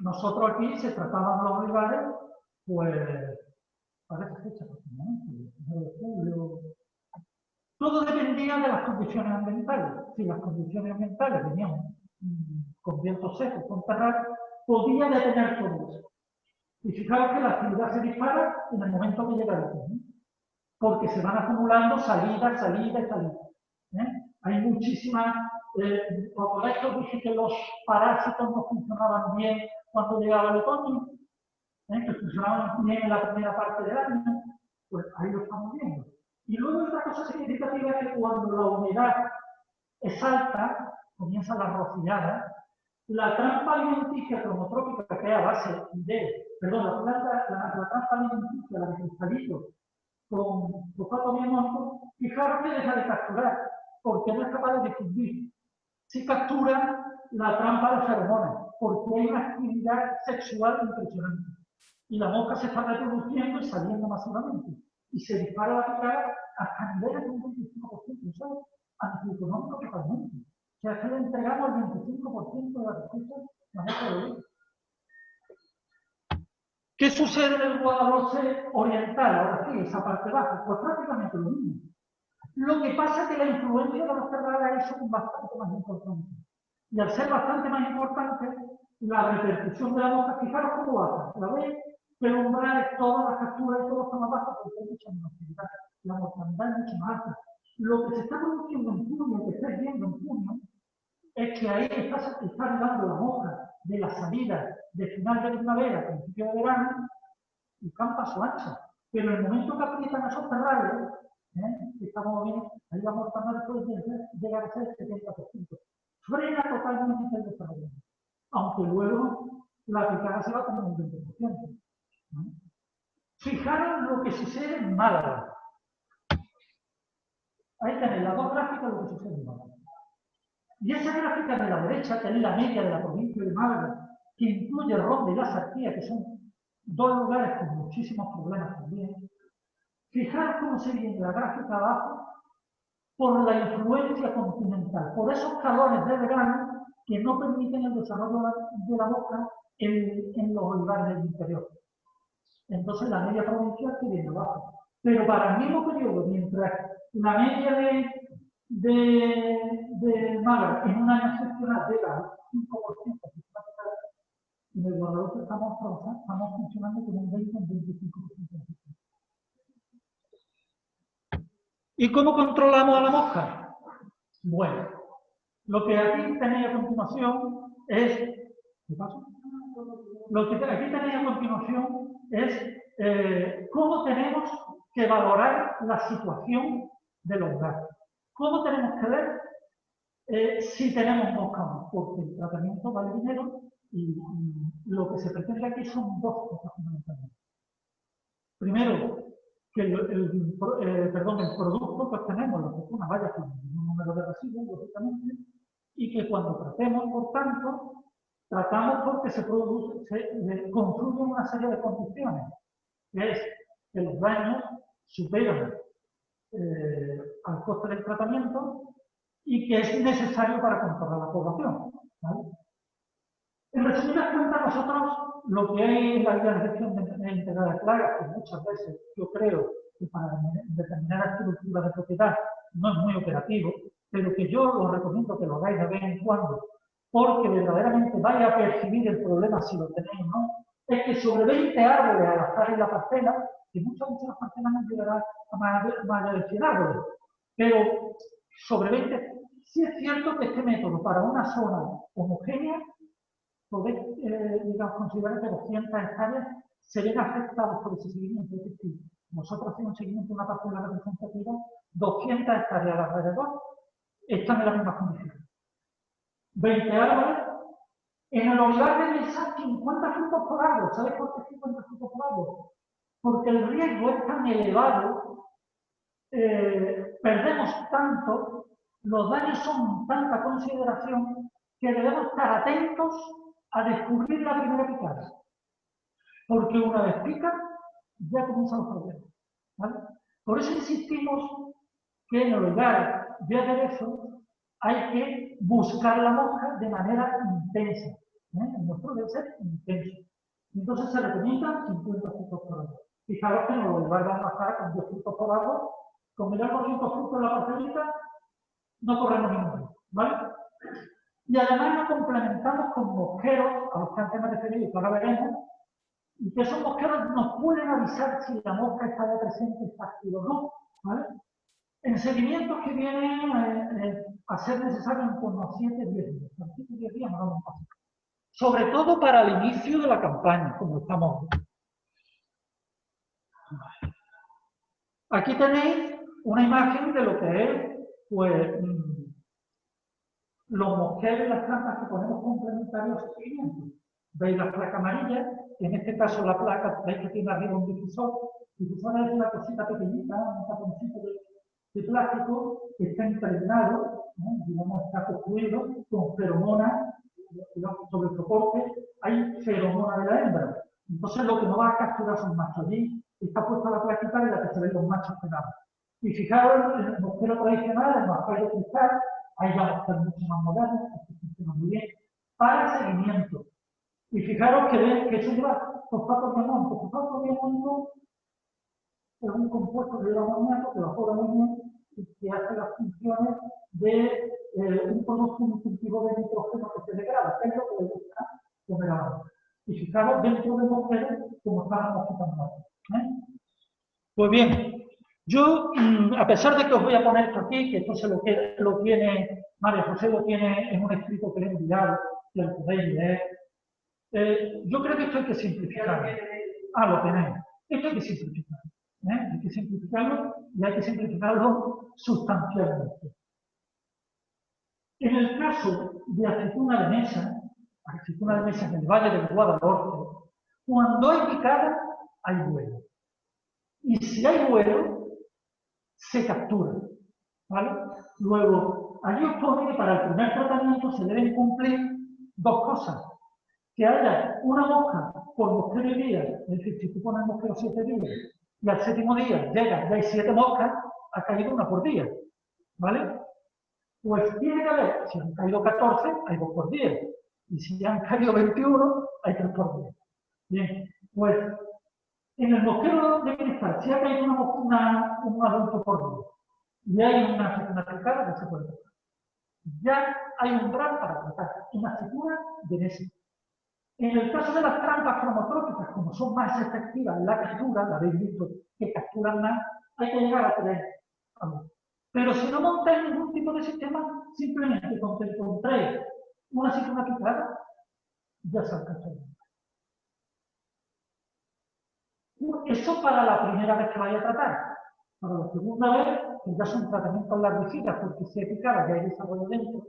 nosotros aquí se trataban los olivares, pues, para esa fecha, el 1 de julio. Todo dependía de las condiciones ambientales. Si las condiciones ambientales venían con vientos secos, con terral, podía detener todo eso. Y fijaros que la actividad se dispara en el momento que llega el otoño, porque se van acumulando salida y salida. Hay muchísimas... por eso dije que los parásitos no funcionaban bien cuando llegaba el otoño, que funcionaban bien en la primera parte del año, pues ahí lo estamos viendo. Y luego otra cosa significativa es que cuando la humedad es alta, comienza la rociada, la trampa alimenticia cromotrópica que es a base de, perdón, la trampa alimenticia, la de cristalito, con fosfato diamónico, fijaros que deja de capturar, porque no es capaz de difundir. Si captura la trampa de feromonas, porque hay una actividad sexual impresionante. Y la mosca se está reproduciendo y saliendo masivamente. Y se dispara la picada hasta niveles de un 25%. Eso es antieconómico totalmente. O sea, que le entregamos el 25% de la receta a la mosca de oro. ¿Qué sucede en el Guadalhorce oriental? Ahora sí, esa parte baja. Pues prácticamente lo mismo. Lo que pasa es que la influencia de las cerradas es bastante más importante. Y al ser bastante más importante, la repercusión de la mosca, fijaros cómo baja. ¿La veis? Pero umbral es todas las capturas y todo está más bajo porque hay mucha menos actividad. La mortalidad es mucho más alta. Lo que se está produciendo en junio, que estáis viendo en junio, es que ahí está llegando la mosca de la salida de final de primavera, principio de verano, y campa su ancha. Pero en el momento que aprietan esos terrarios, que estamos viendo, ahí la mortalidad puede llegar a ser el 70%. Frena totalmente el desarrollo. Aunque luego la picada se va como un 20%. Fijaros lo que sucede en Málaga. Ahí tenéis las dos gráficas de lo que sucede en Málaga. Y esa gráfica de la derecha tenéis la media de la provincia de Málaga, que incluye Ronda y La Sartía, que son dos lugares con muchísimos problemas también. Fijaros cómo se viene la gráfica abajo por la influencia continental, por esos calores de verano que no permiten el desarrollo de la mosca en los olivares del interior. Entonces la media provincial se viene abajo. Pero para el mismo periodo, mientras la media de Málaga en un año excepcional llega al 5%, en el Guadalhorce estamos funcionando con un 20 o un 25%. ¿Y cómo controlamos a la mosca? Bueno, lo que aquí tenéis a continuación es... ¿Qué pasa? Lo que aquí tenéis a continuación es cómo tenemos que valorar la situación de los gatos. ¿Cómo tenemos que ver si tenemos mosca o no? Porque el tratamiento vale dinero y lo que se pretende aquí son dos cosas fundamentalmente. Primero, que el producto que obtenemos, la vacuna, vaya con un número de residuos, lógicamente, y que cuando tratemos, por tanto, tratamos porque se confluyen una serie de condiciones, que es que los daños superan al coste del tratamiento y que es necesario para controlar la población. ¿Vale? En resumidas cuentas, nosotros lo que hay en la guía de gestión de integrada de plagas, que muchas veces yo creo que para determinadas estructuras de propiedad no es muy operativo, pero que yo os recomiendo que lo hagáis de vez en cuando, porque verdaderamente vais a percibir el problema si lo tenéis, ¿no? Es que sobre 20 árboles al azar en la parcela, que muchas de las parcelas no llegarán a más de 100 árboles, pero sobre 20, sí es cierto que este método para una zona homogénea podéis considerar que 200 hectáreas se ven afectadas por ese seguimiento. Es decir, nosotros hacemos un seguimiento de una parcela representativa, 200 hectáreas alrededor están en las mismas condiciones. 20 árboles, en el olivar de mesa 50 frutos por árbol. ¿Sabéis por qué 50 frutos por árbol? Porque el riesgo es tan elevado, perdemos tanto, los daños son tanta consideración que debemos estar atentos a descubrir la primera picada. Porque una vez pica, ya comienzan los problemas. ¿Vale? Por eso insistimos que en el olivar de aderezo hay que buscar la mosca de manera intensa. El nuestro debe ser intenso. Entonces se recomiendan 50 frutos por árbol. Fijaros que en el olivar vamos a estar con 10 frutos por árbol. Con mirar 200 frutos en la parcelita, no corremos ningún riesgo. ¿Vale? Y además nos complementamos con mosqueros, a los que antes me referí y que ahora veremos, y que esos mosqueros nos pueden avisar si la mosca está presente, está activa o no. ¿Vale? En seguimientos que vienen a ser necesarios en torno a 7-10 días. A 7-10 días no vamos a pasar. Sobre todo para el inicio de la campaña, como estamos viendo. Aquí tenéis una imagen de lo que es pues, los mosqueros y las trampas que ponemos complementarios al seguimiento. Veis la placa amarilla, en este caso la placa, veis que tiene arriba un difusor. El difusor es una cosita pequeñita, un taponcito de plástico que está impregnado, ¿no? Digamos, está construido con feromonas, sobre el soporte hay feromona de la hembra. Entonces lo que no va a capturar son machos. Allí está puesta la plaquita en la que se ven los machos pegados. Y fijaros, en el mosquero tradicional, el mosquero cristal, hay ya mosqueros mucho más modernos, que funcionan muy bien, para seguimiento. Y fijaros que eso lleva fosfato de amonio. Fosfato de amonio es un compuesto que lleva amoníaco, que evapora muy bien y que hace las funciones de un producto nutritivo de nitrógeno que se degrada, que es lo que le gusta comer a la vaca. Y fijaros dentro del mosquero como estábamos quitando. Pues bien, yo, a pesar de que os voy a poner esto aquí, que esto lo tiene, María José lo tiene en un escrito que le he enviado, que lo podéis leer, yo creo que esto hay que simplificarlo. Ah, lo tenéis. Esto hay que simplificarlo. Hay que simplificarlo y hay que simplificarlo sustancialmente. En el caso de aceituna de mesa en el Valle del Guadalhorce, cuando hay picada, hay vuelo. Y si hay vuelo, se captura. ¿Vale? Luego, allí os pone que para el primer tratamiento se deben cumplir dos cosas. Que haya una mosca por mosquero y día, es decir, si tú pones mosquero 7 días y al séptimo día llega, ya hay 7 moscas, ha caído una por día. ¿Vale? Pues tiene que haber, si han caído 14, hay 2 por día. Y si han caído 21, hay 3 por día. Bien, pues en el mosquero de cristal, si ha caído un adulto por día y hay una aceituna picada, que se puede tratar. Ya hay un umbral para tratar una aceituna de mesa. En el caso de las trampas cromotrópicas, como son más efectivas en la captura, la habéis visto que capturan más, hay que llegar a 3. Pero si no montáis ningún tipo de sistema, simplemente con que encontréis una aceituna picada, ya se alcanza. Eso para la primera vez que vaya a tratar. Para la segunda vez, que ya son tratamientos larguicidas, porque si es picada ya hay desarrollo dentro.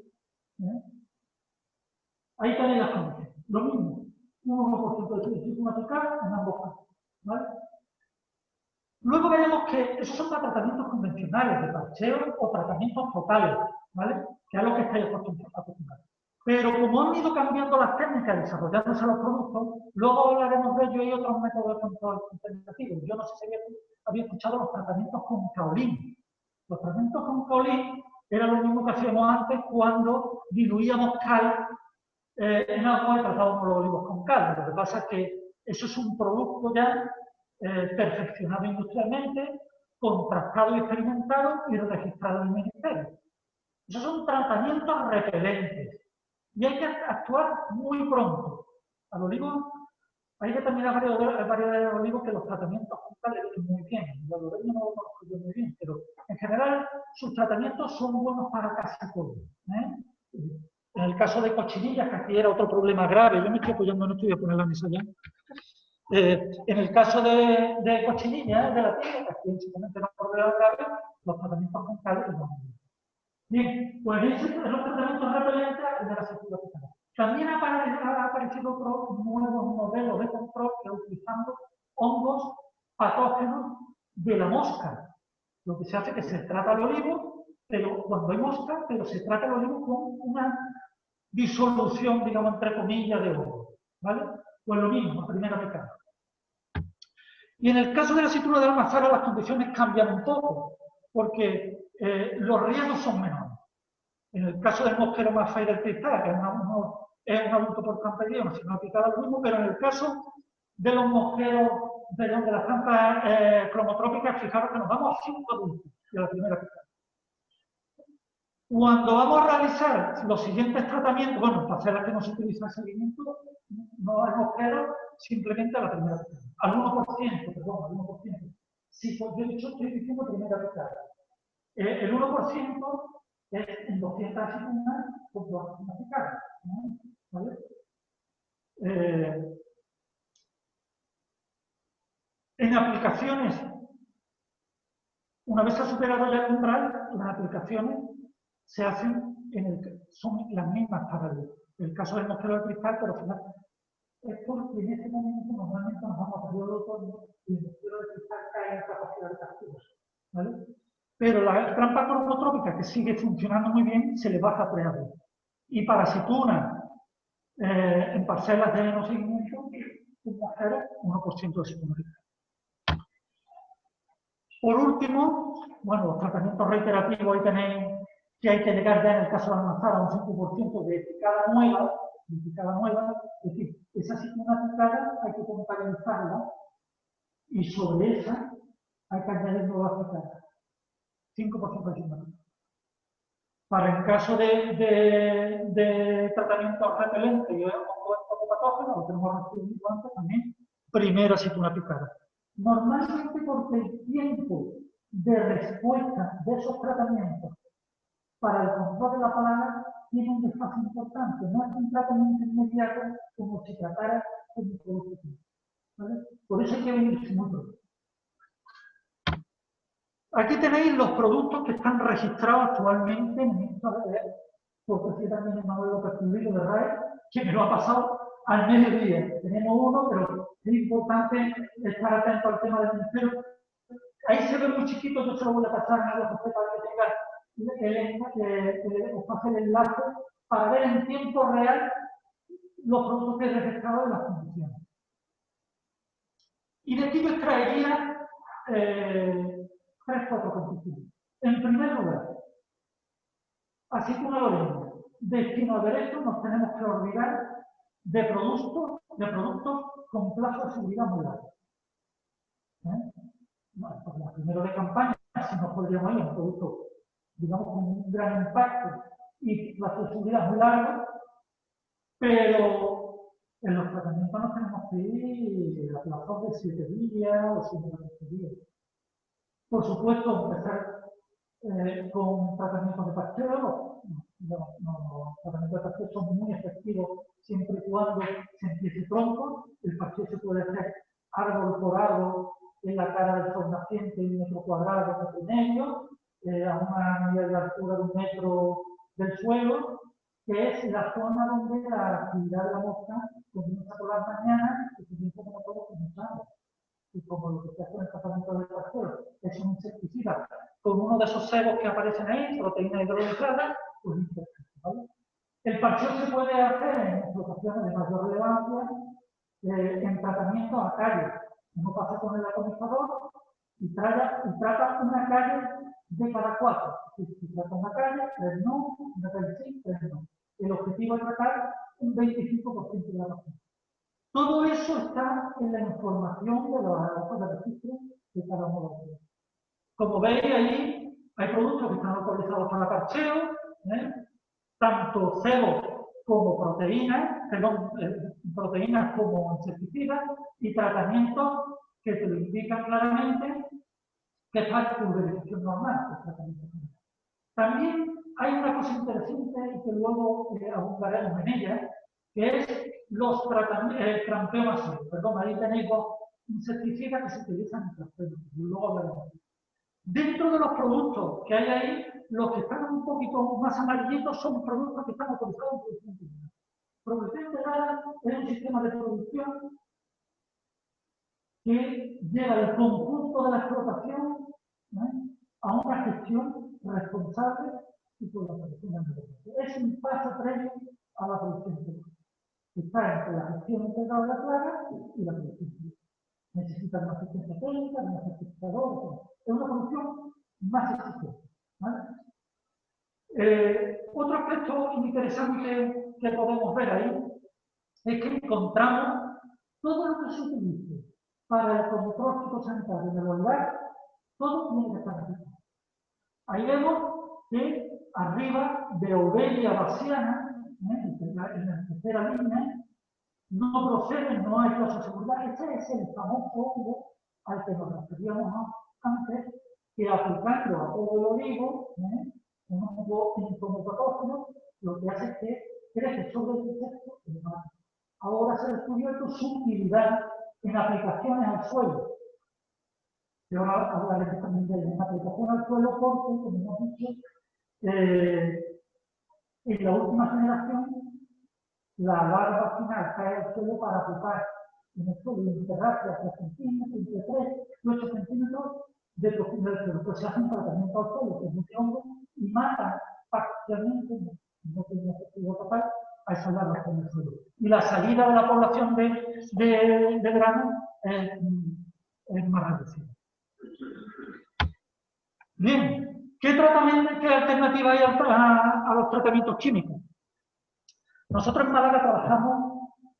Ahí tenéis las condiciones. Lo mismo, un 1% de aceituna picada en ambos casos. ¿Vale? Luego veremos que esos son para tratamientos convencionales, de parcheo o tratamientos totales, ¿vale? Que es lo que estáis acostumbrados. Pero como han ido cambiando las técnicas, desarrollándose los productos, luego hablaremos de ello y otros métodos de control alternativos. Yo no sé si había escuchado los tratamientos con kaolín. Los tratamientos con kaolín era lo mismo que hacíamos antes cuando diluíamos cal en agua y tratábamos los olivos con cal. Lo que pasa es que eso es un producto ya perfeccionado industrialmente, contrastado y experimentado y registrado en el Ministerio. Esos son tratamientos repelentes y hay que actuar muy pronto. Al olivo, hay determinadas variedades de olivos que los tratamientos le vienen muy bien. Los olivos no los conozco yo muy bien, pero en general sus tratamientos son buenos para casi todo. En el caso de cochinillas, que aquí era otro problema grave, yo me estoy apoyando, no estoy a poner la mesa ya. En el caso de cochinillas, de la tierra, que aquí simplemente no por grave, los tratamientos con cal no. Bien, pues ese es los tratamientos repelentes de la aceituna picada. También ha aparecido otro nuevo modelo de control que utilizando hongos patógenos de la mosca. Lo que se hace es que se trata el olivo, pero cuando hay mosca, pero se trata el olivo con una disolución, digamos, entre comillas, de hongo. ¿Vale? Pues lo mismo, la primera picada. Y en el caso de la aceituna de almazara, las condiciones cambian un poco, porque los riesgos son menores. En el caso del mosquero Maffei del cristal, que es un adulto por campedía, una aceituna picada lo mismo, pero en el caso de los mosqueros, de las plantas cromotrópicas, fijaros que nos vamos a 5 adultos de la primera picada. Cuando vamos a realizar los siguientes tratamientos, bueno, para hacer las que no se utiliza el seguimiento, no al mosquero, simplemente a la primera picada. Al 1%, perdón, al 1%. Sí, pues yo estoy diciendo primera picada. El 1% es en 200 aceitunas con 2 aceitunas picadas. ¿Vale? En aplicaciones, una vez se ha superado ya el umbral, las aplicaciones se hacen son las mismas para el caso del mosquero de cristal, pero al final es porque en ese momento normalmente nos vamos a periodo de otoño y el mosquero de cristal cae en capacidad de castigo, ¿vale? Pero la trampa cormotrópica, que sigue funcionando muy bien, se le baja a 3 abril. Y para aceituna, en parcelas de no seguimiento, un mosquero, 1% de aceituna. Por último, bueno, los tratamientos reiterativos, ahí tenéis que hay que llegar ya en el caso de la manzana a un 5% de picada nueva, es decir, esa aceituna picada hay que contabilizarla y sobre esa hay que añadir nuevas picadas. 5% de aceituna. Para el caso de tratamiento repelente y oncopatógeno, lo tenemos recibido antes también, primero aceituna picada. Normalmente porque el tiempo de respuesta de esos tratamientos para el control de la plaga tiene un desfase importante. No es un tratamiento inmediato como si tratara con un producto químico, ¿vale? Por eso hay que venirse muy pronto. Aquí tenéis los productos que están registrados actualmente porque sí también el modelo percibido de RAE, que me lo ha pasado al mediodía. Tenemos uno, pero es importante estar atento al tema del ministerio. Ahí se ve muy chiquito, yo se lo voy a pasar a los para que tengan os pase el enlace para ver en tiempo real los productos que he registrado en las condiciones. Y de aquí yo extraería 3-4 conclusiones. En primer lugar, así como lo vemos, destino derecho nos tenemos que olvidar de productos con plazo de seguridad muy largo. Bueno, pues la primero de campaña, si nos podríamos ir a un producto, digamos, con un gran impacto y plazo de seguridad muy largo, pero en los tratamientos nos tenemos que ir a plazos de 7 días o 7 días. Por supuesto, empezar con tratamientos de pastoreo. Los tratamientos de pastoreo son muy efectivos siempre y cuando se empiece pronto. El pastoreo se puede hacer árbol por árbol en la cara del sol naciente, 1 metro cuadrado, 1,5 metros, a una medida de altura de 1 metro del suelo, que es la zona donde la actividad de la mosca comienza por las mañanas y comienza como todo comenzamos. Y como lo que se hace en el tratamiento del pastoreo es un insecticida con uno de esos sebos que aparecen ahí, proteína hidrolizada, pues ¿vale? El parcheo se puede hacer en explotaciones de mayor relevancia, en tratamiento a calle. Uno pasa con el atomizador y trata una calle de cada 4. Si trata una calle, 3 no, una calle sí, 3 no. El objetivo es tratar un 25% de la población. Todo eso está en la información de los datos de registro de cada uno de ellos. Como veis ahí, hay productos que están autorizados para parcheo, tanto cebo como proteínas, proteínas como insecticidas y tratamientos que te lo indican claramente que es parte de una ejecución normal. También hay una cosa interesante y que luego abundaremos en ella, que es los trampeo masivo. Perdón, ahí tenéis 2 insecticidas que se utilizan en trampeo. Luego hablaremos. Dentro de los productos que hay ahí, los que están un poquito más amarillitos son productos que están autorizados en producción integrada. Producción integrada es un sistema de producción que lleva el conjunto de la explotación a una gestión responsable y con la producción de negocio. Es un paso previo a la producción integrada. Está entre la gestión integrada de la plaga y la producción integrada. Necesitan una asistencia técnica, un certificador, es una producción más exigente. ¿Vale? Otro aspecto interesante que podemos ver ahí es que encontramos todo lo que se utilice para el control fitosanitario en el olivar, todo tiene que estar registrado. Ahí vemos que arriba de Ovelia baciana, en la tercera línea, no procede, no hay cosa de seguridad. Ese es el famoso hongo al que nos referíamos antes, que aplicando a todo el olivo, un hongo entomopatógeno, lo que hace es que crece sobre el insecto y lo mata. Ahora se ha descubierto su utilidad en aplicaciones al suelo. Y ahora hablaré también de una aplicación al suelo porque, como hemos dicho, En la última generación, la larva final cae al suelo para ocupar en el suelo y enterrarse a 3 centímetros, entre 3 y 8 centímetros de profundidad del suelo. Pues se hace un tratamiento al suelo con mucho hongo y mata parcialmente, no tiene efectividad total, a esas larvas en el suelo. Y la salida de la población de grano es más reducida. Bien, ¿qué alternativa hay a los tratamientos químicos? Nosotros en Málaga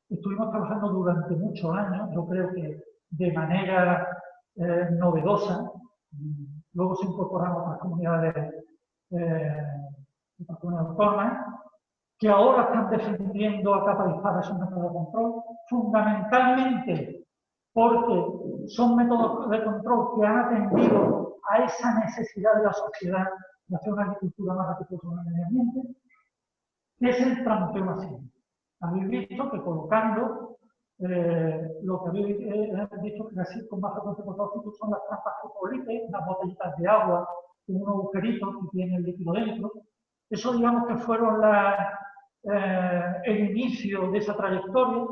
estuvimos trabajando durante muchos años, yo creo que de manera novedosa. Luego se incorporaron otras comunidades autónomas que ahora están defendiendo a capa y espada esos métodos de control, fundamentalmente porque son métodos de control que han atendido a esa necesidad de la sociedad de hacer una agricultura más respetuosa con el medio ambiente, que es el planteo masivo. Habéis visto que colocando lo que habéis dicho que así con más frecuencia por son las trampas copolites, unas botellitas de agua con un agujerito que tiene el líquido dentro. Eso digamos que fueron el inicio de esa trayectoria,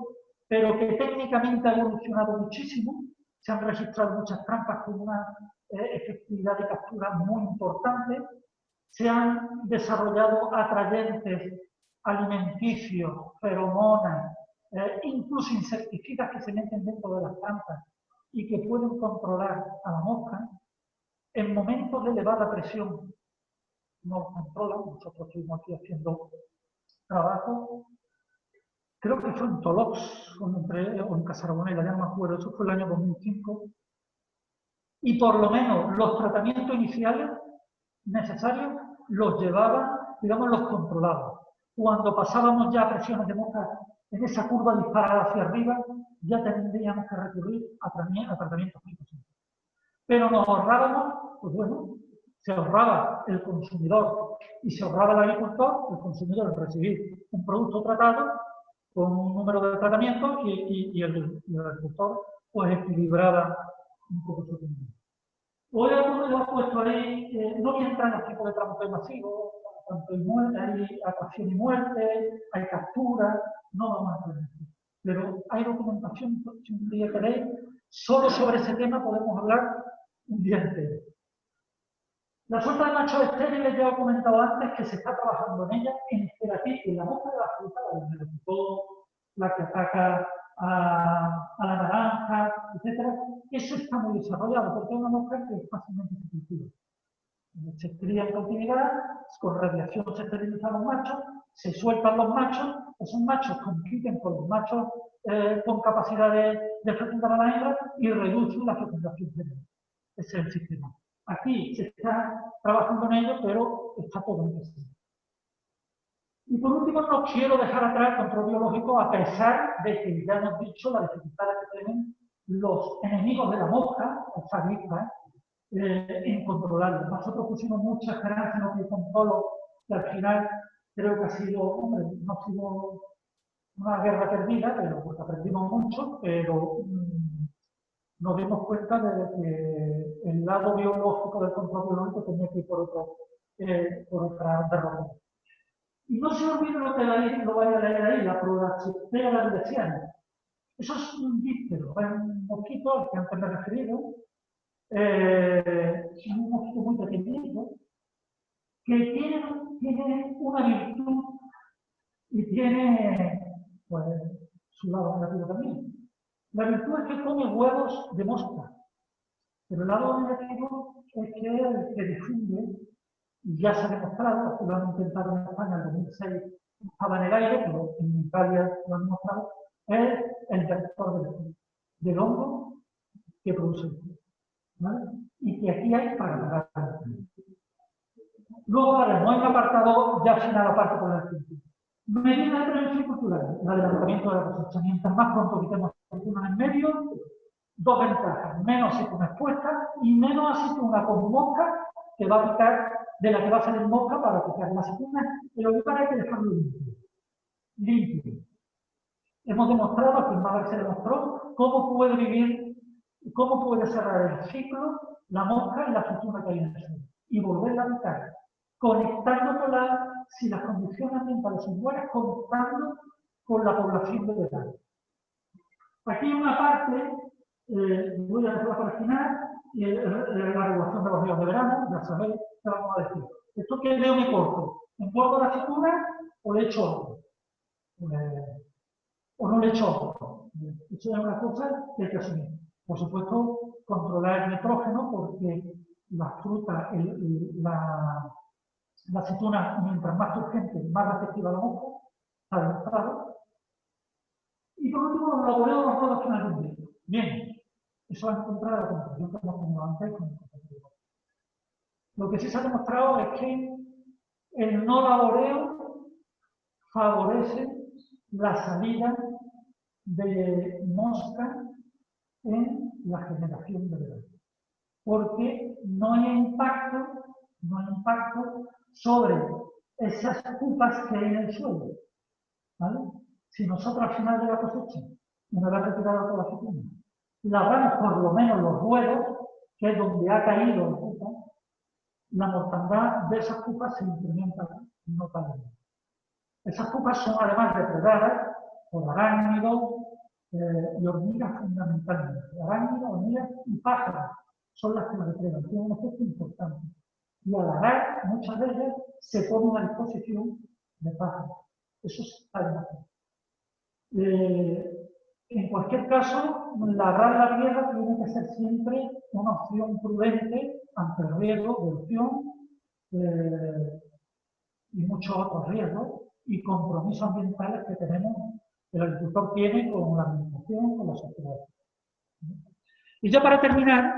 pero que técnicamente ha evolucionado muchísimo. Se han registrado muchas trampas con una efectividad de captura muy importante. Se han desarrollado atrayentes alimenticios, feromonas, incluso insecticidas que se meten dentro de las plantas y que pueden controlar a la mosca. En momentos de elevada presión no controlan. Nosotros estuvimos aquí haciendo trabajo, creo que fue en Tolox o en Casarbonela, ya no me acuerdo, eso fue el año 2005, y por lo menos los tratamientos iniciales necesarios los llevaban, digamos, los controlados. Cuando pasábamos ya a presiones de mosca en esa curva disparada hacia arriba, ya tendríamos que recurrir a tratamientos químicos. Pero nos ahorrábamos, pues bueno, se ahorraba el consumidor y se ahorraba el agricultor, el consumidor, en recibir un producto tratado con un número de tratamientos y el agricultor pues equilibraba un poco su rendimiento. Hoy hemos puesto ahí, no voy a entrar en los tipos de tránsito masivo, tanto hay atracción y muerte, hay captura, no vamos a entrar en eso. Pero hay documentación, si un día queréis, solo sobre ese tema podemos hablar un día entero. La suelta de machos estériles, ya he comentado antes que se está trabajando en ella en Esperací, en la mosca de la fruta, la que ataca a la naranja, etc. Eso está muy desarrollado porque es una mosca que es fácilmente cultiva. Se cría en cautividad, con radiación se esterilizan los machos, se sueltan los machos, esos machos compiten con los machos con capacidad de fecundar a la hembra y reducen la fecundación femenina. Ese es el sistema. Aquí se está trabajando en ello, pero está todo en eso. Y por último, no quiero dejar atrás el control biológico, a pesar de que ya hemos dicho la dificultad que tienen los enemigos de la mosca, las avispas, en controlarlo. Nosotros pusimos mucha esperanza en el control, que al final creo que ha sido, hombre, no ha sido una guerra perdida, pero porque aprendimos mucho, pero nos dimos cuenta de que el lado biológico del control biológico tenía que ir por otra derrota. Y no se olvide lo que lo vaya a leer ahí, la Prodaxiptera landesiana. Eso es un díptero, es un mosquito al que antes me he referido, es un mosquito muy pequeñito, que tiene una virtud y tiene pues, su lado negativo también. La virtud es que come huevos de mosca, pero el lado negativo es que el que difunde, y ya se ha demostrado, que lo han intentado en España en 2006, estaba en el aire, pero en Italia lo han demostrado, es el vector del hongo que produce el hongo, ¿vale? Y que aquí hay para pagar. Luego haremos un apartado ya final aparte por la agricultura. Medidas de prevención cultural, el adelantamiento de la cosecha. Mientras más pronto quitemos aceituna en medio, dos ventajas: menos aceituna expuesta y menos aceituna con mosca que va a picar, de la que va a salir mosca para picar la aceituna. El olivar hay que dejarlo limpio. Limpio. Hemos demostrado, aquí en Málaga se demostró, cómo puede vivir, cómo puede cerrar el ciclo la mosca y la aceituna que hay en el suelo y volverla a picar, conectando con la si las condiciones ambientales son buenas, contando con la población de verano. Aquí hay una parte, voy a dejarla para el final, la regulación de los ríos de verano, ya sabéis qué vamos a decir. Esto que veo me corto, ¿envuelvo la aceituna o le echo agua? O no le echo agua. Eso es una cosa que hay que asumir. Por supuesto, controlar el nitrógeno, porque la fruta, la aceituna, mientras más turgente, más receptiva a la mosca, está demostrado. Y por último, los laboreos de los ruedos finales de invierno. Bien, eso va a encontrar la comparación que hemos tenido antes con el competidor. Lo que sí se ha demostrado es que el no laboreo favorece la salida de mosca en la generación de verano, porque no hay impacto sobre esas pupas que hay en el suelo, ¿vale? Si nosotros al final de la cosecha, una vez retirada toda la aceituna, labramos por lo menos los ruedos, que es donde ha caído la pupa, la mortandad de esas pupas se incrementa notablemente. Esas pupas son además depredadas por arácnidos y hormigas fundamentalmente. Arácnidos, hormigas y pájaros son las que las depredan. Tienen un efecto importante. Y al arar, muchas de ellas se ponen a disposición de pájaros. Eso está demostrado. En cualquier caso, labrar la tierra tiene que ser siempre una opción prudente ante el riesgo de erosión y muchos otros riesgos y compromisos ambientales que el agricultor tiene con la administración, con la sociedad. Y ya para terminar,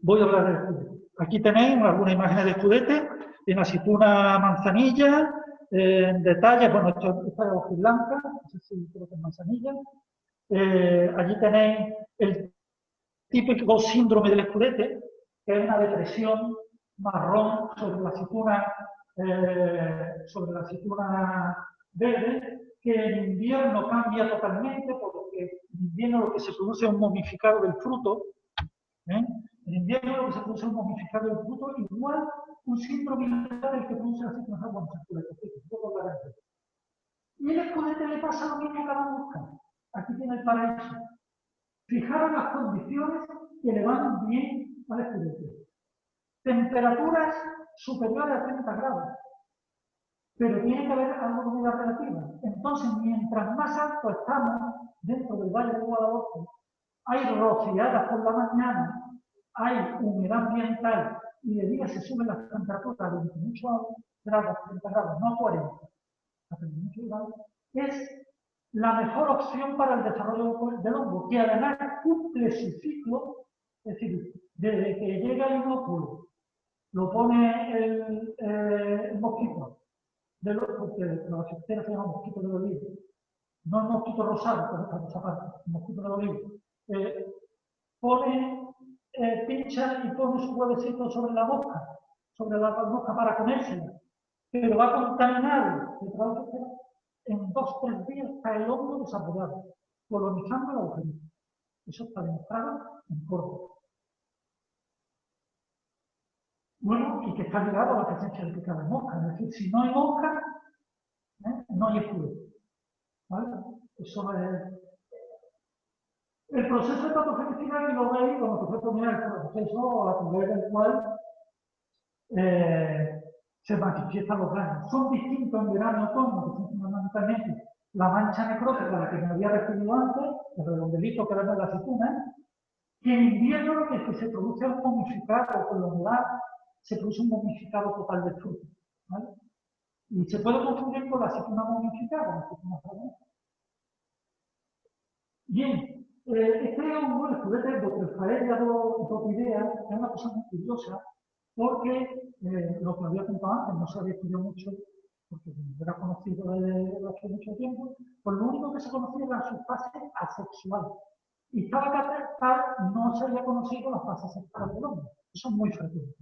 voy a hablar del escudete. Aquí tenéis algunas imágenes de escudete en aceituna manzanilla, en detalle, bueno, esto es hojiblanca, no sé si creo que es manzanilla. Allí tenéis el típico síndrome del escudete, que es una depresión marrón sobre la aceituna verde, que en invierno cambia totalmente, porque en invierno lo que se produce es un momificado del fruto. En invierno lo que se produce es un momificado del fruto, igual un síndrome del que produce la aceituna cuando se escudete. Y el escudete le pasa lo mismo que a la mosca. Aquí tiene el paraíso. Fijaros las condiciones que le van bien al escudete. Temperaturas superiores a 30 grados. Pero tiene que haber algo de humedad relativa. Entonces, mientras más alto estamos dentro del Valle del Guadalhorce, hay rociadas por la mañana, hay humedad ambiental y de día se suben las temperaturas a 28 grados, 30 grados, no a 40, a 28 grados, es la mejor opción para el desarrollo del hongo, que además cumple su ciclo, es decir, desde que llega el inóculo, lo pone el mosquito, porque los bacterias se llaman mosquito del olivo, no el mosquito rosado, por esta parte, el mosquito del olivo, pincha y pone su huevecito sobre la mosca para comérsela, pero va contaminado, en 2 o 3 días está el hongo desarrollado, colonizando el agujerito. Eso está demostrado en Córdoba. Bueno, y que está ligado a la presencia de picada de mosca. Es decir, si no hay mosca, no hay escudete. ¿Vale? Eso es. El proceso de patogenicidad que lo veis, como que fue terminar el proceso a través del cual se manifiestan los daños. Son distintos en verano y otoño, que son fundamentalmente la mancha necrótica, la que me había referido antes, el redondelito que vemos en la aceituna, que en invierno lo que se produce es un momificado, con la humedad se produce un momificado total del fruto. ¿Vale? Y se puede confundir con la aceituna momificada, la aceituna fragmentada. Bien, este hongo, el escudete Botrelphaeria dotidea, es una cosa muy curiosa, porque lo que había contado antes no se había estudiado mucho, porque era conocido desde hace mucho tiempo, pues lo único que se conocía era su fase asexual. Y no se había conocido la fase sexual del hombre. Eso es muy frecuente.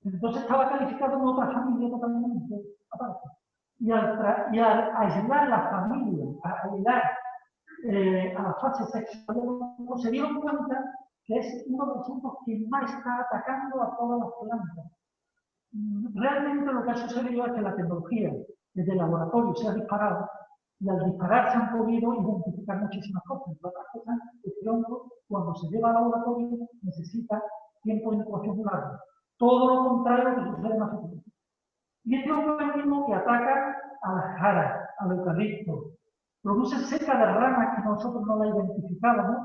Entonces estaba calificado en otra familia totalmente aparte. Y al aislar la familia, a la fase sexual del hombre, se dieron cuenta que es uno de los hongos que más está atacando a todas las plantas. realmente lo que ha sucedido es que la tecnología desde el laboratorio se ha disparado y al disparar se han podido identificar muchísimas cosas. Entre otras cosas, este hongo, cuando se lleva al laboratorio, necesita tiempo de incubación muy largo. Todo lo contrario que sucede en la superficie. Y este hongo es el mismo que ataca a las jaras, al eucalipto, produce seca de ramas que nosotros no la identificábamos.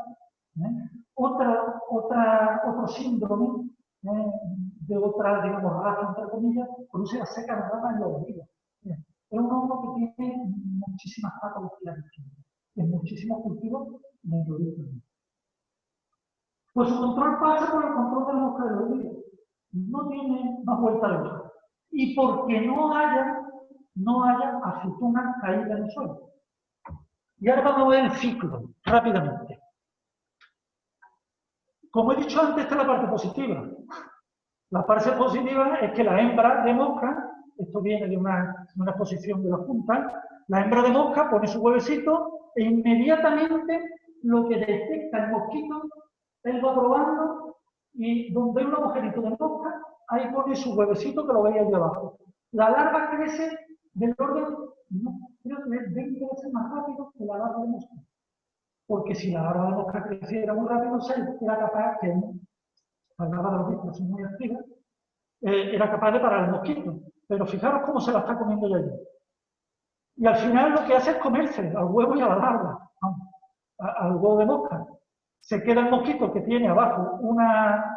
Otro síndrome de otra, digamos, raza, entre comillas, produce la seca de ramas en los olivos. Es un hongo que tiene muchísimas patologías distintas, en muchísimos cultivos de origen. Pues su control pasa por el control de la mosca del olivo. No tiene más vuelta de hoja. Y porque no haya aceitunas caídas en el suelo. Y ahora vamos a ver el ciclo, rápidamente. Como he dicho antes, esta es la parte positiva. La parte positiva es que la hembra de mosca, esto viene de una exposición de la Junta, la hembra de mosca pone su huevecito e inmediatamente lo que detecta el mosquito, él va probando y donde hay un agujerito de mosca, ahí pone su huevecito que lo veis ahí abajo. La larva crece del orden, no, creo que es 20 veces más rápido que la larva de mosca. Porque si la larva de mosca creciera muy rápido, era capaz, que las larvas de los bichos son muy activas, era capaz de parar el mosquito. Pero fijaros cómo se la está comiendo ya allí. Y al final lo que hace es comerse al huevo y a la larva, al huevo de mosca. Se queda el mosquito que tiene abajo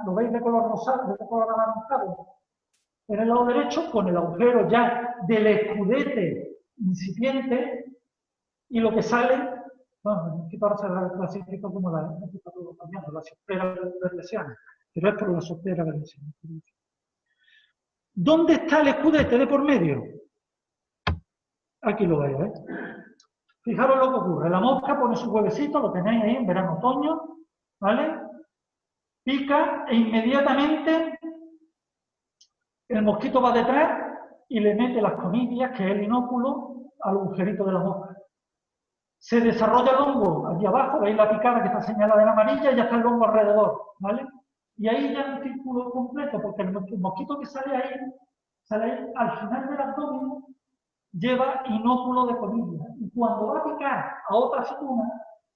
¿lo veis de color rosado, de color anaranjado? En el lado derecho, con el agujero ya del escudete incipiente, y lo que sale, bueno, el mosquito ahora se la clasifica como la soptera berlesiana, pero es por la soptera berlesiana. ¿Dónde está el escudete de por medio? Aquí lo veis, ¿eh? Fijaros lo que ocurre. La mosca pone su huevecito, lo tenéis ahí en verano-otoño, ¿vale? Pica e inmediatamente el mosquito va detrás y le mete las comillas, que es el inóculo, al agujerito de la mosca. Se desarrolla el hongo allí abajo, veis la picada que está señalada en amarilla y ya está el hongo alrededor, ¿vale? Y ahí ya es un círculo completo, porque el mosquito que sale ahí al final del abdomen, lleva inóculo de comillas. Y cuando va a picar a otra aceituna,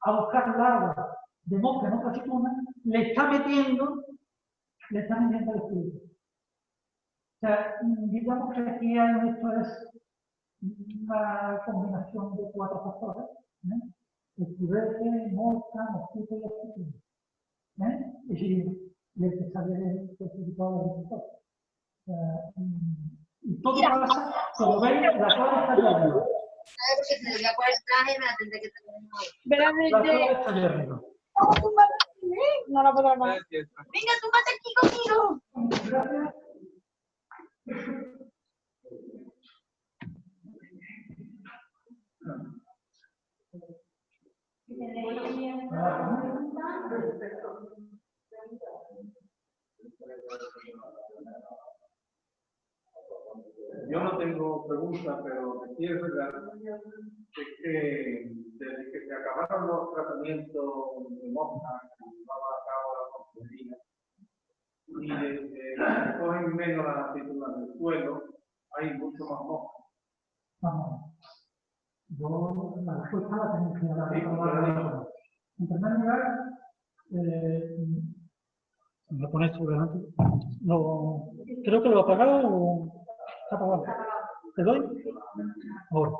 a buscar larvas de mosca en otra aceituna, le está metiendo el espíritu. O sea, digamos que aquí hay, esto es una combinación de 4 factores. Escudete, mosca, mosquito y aceituna. Y el que sale del certificado de agricultor. Y todo pasa, como veis, la clave está allá arriba. La clave está allá arriba. No la puedo más. Venga, tómate aquí conmigo. Gracias. Yo no tengo preguntas, pero sí es verdad que desde que se acabaron los tratamientos de mosca que llevaba a cabo la consejería y desde que se cogen menos las aceitunas del suelo, hay mucho más mosca. Vamos. Yo la respuesta la tengo que dar. En primer lugar, me lo pones sobre delante. Creo que lo he apagado o está apagado. ¿Te doy? Ahora.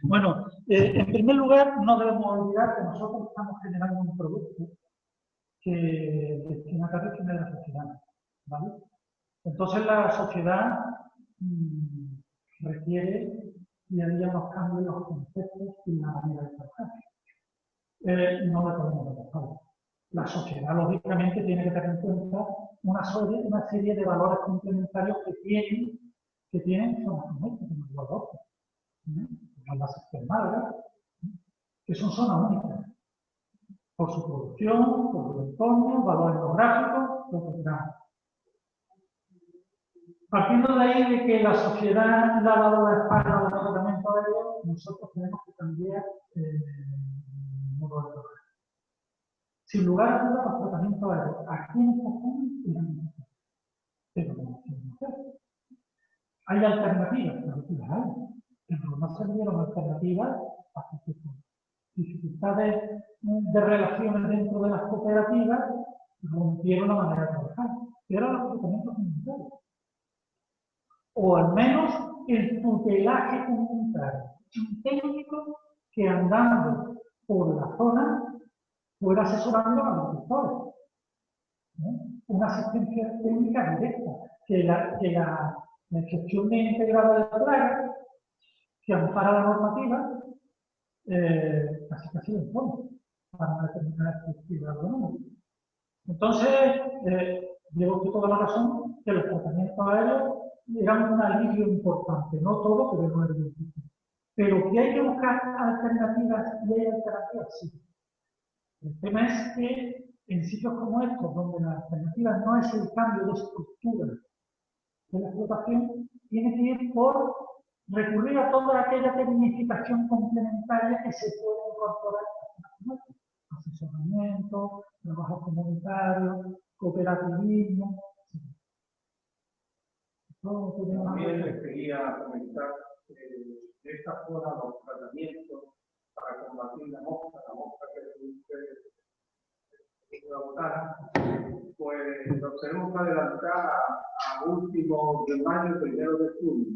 Bueno, en primer lugar, no debemos olvidar que nosotros estamos generando un producto que destina a de la sociedad. ¿Vale? Entonces la sociedad requiere que haya unos cambios en los conceptos y en la manera de trabajar. No la podemos trabajar. La sociedad, lógicamente, tiene que tener en cuenta una serie de valores complementarios que tienen zonas como esta, como el valor, las externales, que son zonas únicas, por su producción, por su entorno, valor etnográfico, lo que queramos. Partiendo de ahí de que la sociedad da valor a España al tratamiento aéreo, nosotros tenemos que cambiar el modo de trabajar. Sin lugar a dudas, los tratamientos aéreos aquí en esta zona irán a pero como hacer. Hay alternativas, claro que las hay, pero no se dieron alternativas a dificultades de relaciones dentro de las cooperativas, rompieron la manera de trabajar, que eran los tratamientos comunitarios. O al menos el tutelaje comunitario. Un técnico que andando por la zona fuera asesorando a los agricultores. Una asistencia técnica directa, que la gestión integrada de plagas, que ampara la normativa, casi en fondo, para una determinada estructura agronómica. Entonces, llevo aquí toda la razón que los tratamientos aéreos eran un alivio importante, no todo, pero no es difícil. Pero que hay que buscar alternativas, y hay alternativas, sí. El tema es que en sitios como estos, donde la alternativa no es el cambio de estructura de la explotación, tiene que ir por recurrir a toda aquella tecnificación complementaria que se puede incorporar a asesoramiento, trabajo comunitario, cooperativismo. También les quería comentar que de esta forma los tratamientos para combatir la mosca que se votar, pues nos tenemos que adelantar a últimos de mayo, primero de junio,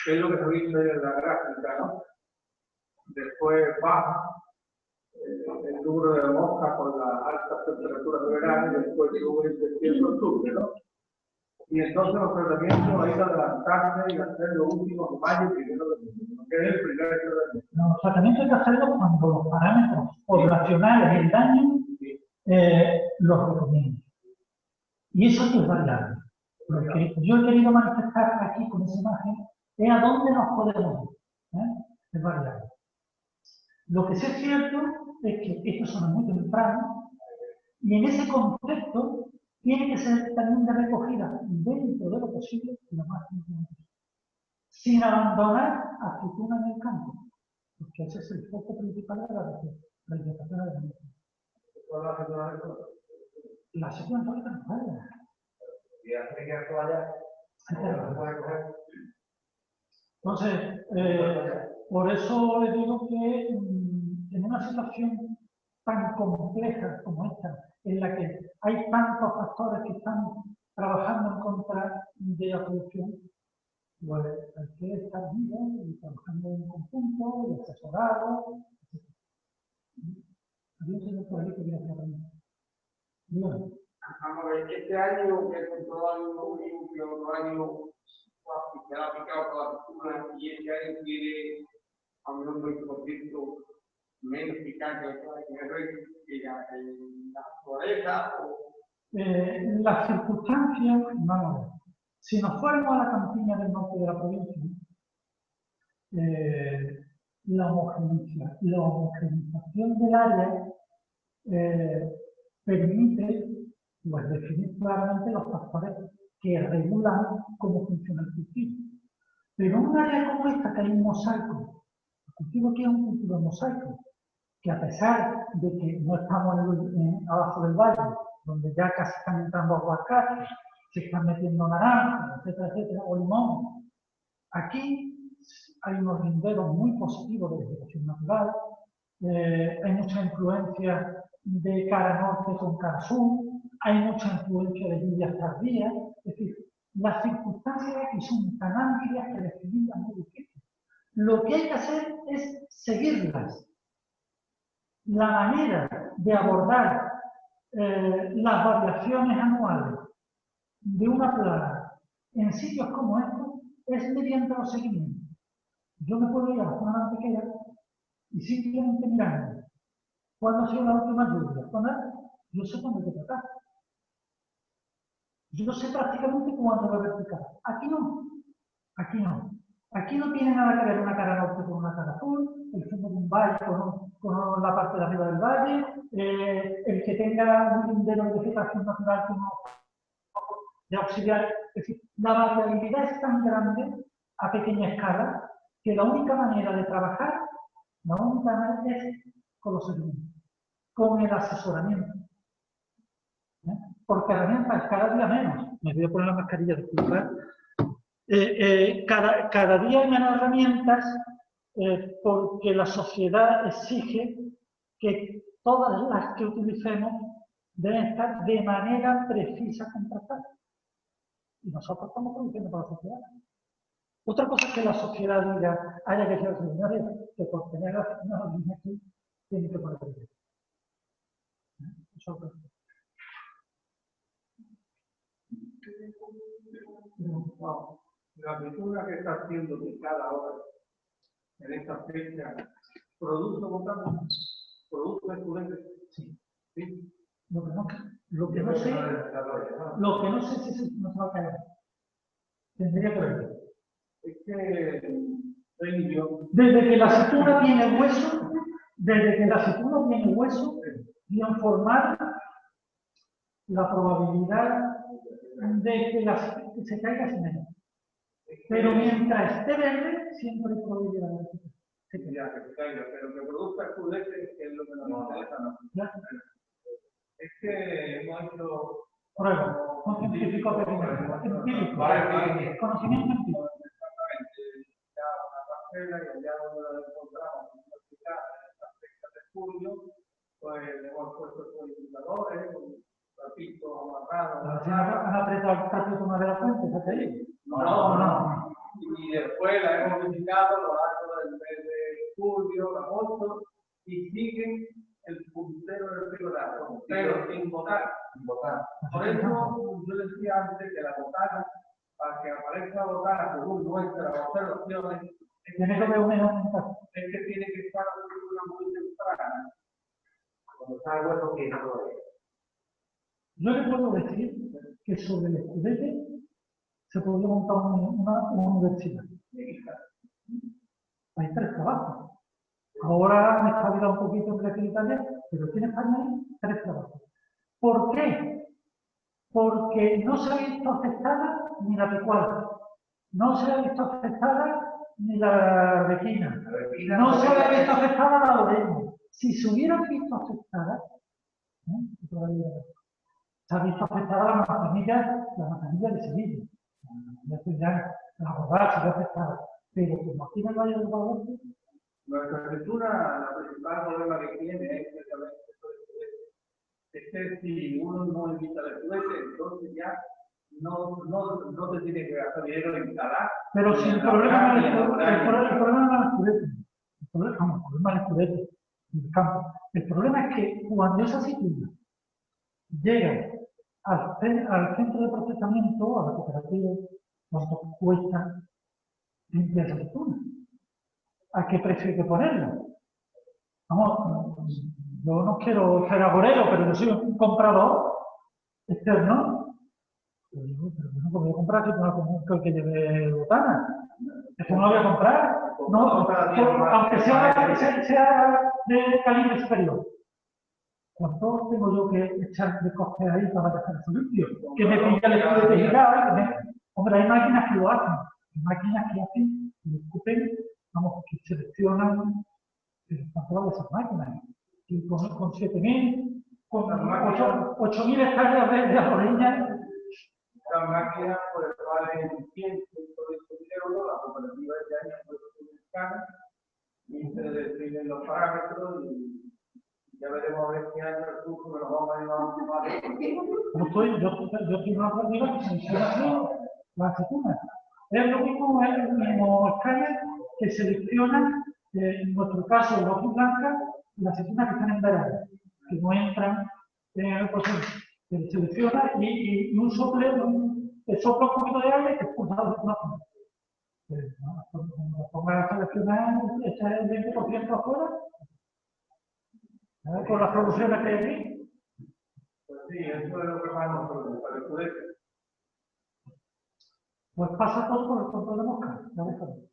que es lo que se dice en la gráfica, ¿no? Después baja el número de moscas con las altas temperaturas de verano y después sube en septiembre, octubre, ¿no? Y entonces los tratamientos hay que adelantarse y hacer lo último de mayo, primero de junio, que es el primer tratamiento. Los tratamientos hay que hacerlos cuando los parámetros poblacionales y el daño los recomiendan. Y eso es variable. Lo que yo he querido manifestar aquí con esa imagen es a dónde nos podemos ir. Es variable. Lo que sí es cierto es que esto suena muy temprano y en ese concepto tiene que ser también de recogida dentro de lo posible lo más temprano posible. Sin abandonar aceituna en el campo, porque ese es el foco principal de la vegetación de la misma. La aceituna todavía no vaya. Y hace que actualla, no puede coger. Entonces, por eso le digo que en una situación tan compleja como esta, en la que hay tantos factores que están trabajando en contra de la producción, pues hay que estar unidos y trabajando en conjunto, y asesorado, etc. Había un señor por ahí que quería hacer la pregunta. Dígame. Vamos a ver, este año, que es todo año, que otro año se ha aplicado toda la cultura y este año tiene a un 20% menos eficaz que la naturaleza o... Las circunstancias, vamos a ver, si nos fuéramos a la campiña del norte de la provincia, la homogeneización del área permite pues, definir claramente los factores que regulan cómo funciona el cultivo. Pero en un área como esta, que hay un mosaico, el cultivo aquí es un cultivo mosaico, que a pesar de que no estamos abajo del valle, donde ya casi están entrando aguacates, se están metiendo naranjas, etcétera, etcétera, o limón, aquí hay unos linderos muy positivos de vegetación natural, hay mucha influencia de cara norte con cara sur, hay mucha influencia de lluvias tardías, es decir, las circunstancias aquí son tan amplias que definirlas es muy difícil. Lo que hay que hacer es seguirlas. La manera de abordar las variaciones anuales de una plaga en sitios como estos es mediante los seguimientos. Yo me puedo ir a la zona de Antequera y simplemente mirando cuándo ha sido la última lluvia, yo sé cuándo hay que tratar. Yo sé prácticamente cuándo va a vertical. Aquí no. Aquí no. Aquí no tiene nada que ver una cara norte con una cara sur, el fondo de un valle con la parte de arriba del valle, el que tenga un lindero de vegetación natural con de auxiliar. Es decir, la variabilidad es tan grande a pequeña escala que la única manera de trabajar, la única manera es con los seguimientos, con el asesoramiento. Porque herramientas cada día menos. Me voy a poner la mascarilla, disculpad. Cada día hay menos herramientas porque la sociedad exige que todas las que utilicemos deben estar de manera precisa contratadas. Y nosotros estamos produciendo para la sociedad. Otra cosa es que la sociedad diga, haya que ser señores, que por tener una línea aquí, tiene que poner dinero. Eso es otra cosa. No, la lectura que está haciendo de cada hora en esta fecha, ¿producto votamos? ¿Producto de estudiantes? Sí. Sí. Lo que no sé si se nos va a caer. Tendría que verlo. Es que yo, Desde que la aceituna tiene hueso, bien formar la probabilidad de que se caiga es menos. Pero mientras esté verde, siempre hay probabilidad de que se caiga. ya que se caiga, pero que produzca estudiantes es lo que nos interesa, ¿no? ¿Ya? Es que hemos hecho Prueba, con científicos empíricos, conocimiento empírico. exactamente ya una parcela y allá donde la encontramos en estas fechas de julio, pues le hemos puesto estos indicadores, con ratito amarrado. ¿Han apretado el tapio de la fuente? ¿Se ha caído? No. Y después la hemos visitado los datos del mes de julio, agosto, y siguen el puntero del río de agua, pero sin votar. Por eso yo decía antes que la botana, para que aparezca botana según nuestras observaciones, Tiene que haber un es que tiene que estar una muy temprana. Cuando está el hueso que no es. Yo le puedo decir que sobre el escudete se podría montar una universidad. Hay 3 trabajos. Ahora me está olvidando un poquito en Grecia e Italia, pero tiene España 3 trabajos. ¿Por qué? Porque no se ha visto afectada ni la pecuaria, no se ha visto afectada ni la arbequina, no se ha visto afectada la oreja. Si se hubieran visto afectadas, se ha visto afectada la manzanilla de Sevilla, la rodada se ve afectada, pero como aquí no hay el valor, Nuestra escritura, la principal problema que tiene es precisamente esto del juguete. Es que si uno no invita al juguete, entonces ya no te tiene que gastar dinero en instalar. pero si el problema no es el juguete, el problema es el juguete del campo. El problema es que cuando esa aceituna llega al centro de procesamiento, a la cooperativa, ¿cuánto cuesta limpiar esa aceituna? ¿A qué precio hay que ponerla? Vamos, yo no quiero ser agorero, pero yo soy un comprador externo. Pero yo no voy a comprar si no que lleve botana. Eso no lo voy a comprar. No, aunque sea de calibre superior. ¿Cuánto tengo yo que echar de coste ahí para dejar eso limpio? Que me pilla el estudio de girar. Hombre, hay máquinas que lo hacen. Hay máquinas que hacen, que escupen, vamos, que seleccionan todas esas máquinas. Y con 7.000, con 8.000 hectáreas de orilla. Las máquinas pues valen 100, 120 euros, la cooperativa este año pues publicar y se definen los parámetros y ya veremos a ver qué año el curso me lo vamos a llevar a Yo estoy una cooperativa que selecciona así la aceituna. Es lo mismo escáner que selecciona, en nuestro caso, la hoja blanca y las aceitunas que están en verano, que no entran en el proceso. Se selecciona y un sopla un poquito de aire que expulsa la aceituna. Cuando ponga a seleccionar, echa el 20% afuera, con las producciones que hay aquí. Pues sí, eso es lo que más nos preocupa, el juguete. Pues pasa todo por el control de mosca, ya lo sabes.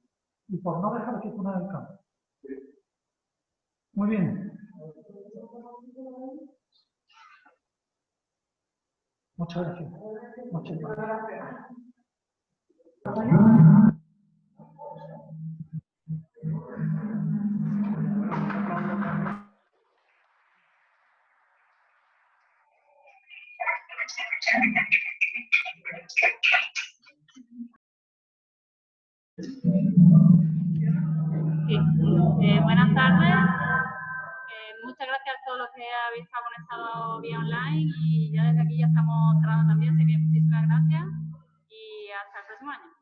Y por no dejar que una del campo. Muy bien. Muchas gracias. Muchas gracias. Sí. Buenas tardes. Muchas gracias a todos los que habéis estado conectados vía online y ya desde aquí ya estamos cerrando también, así que muchísimas gracias y hasta el próximo año.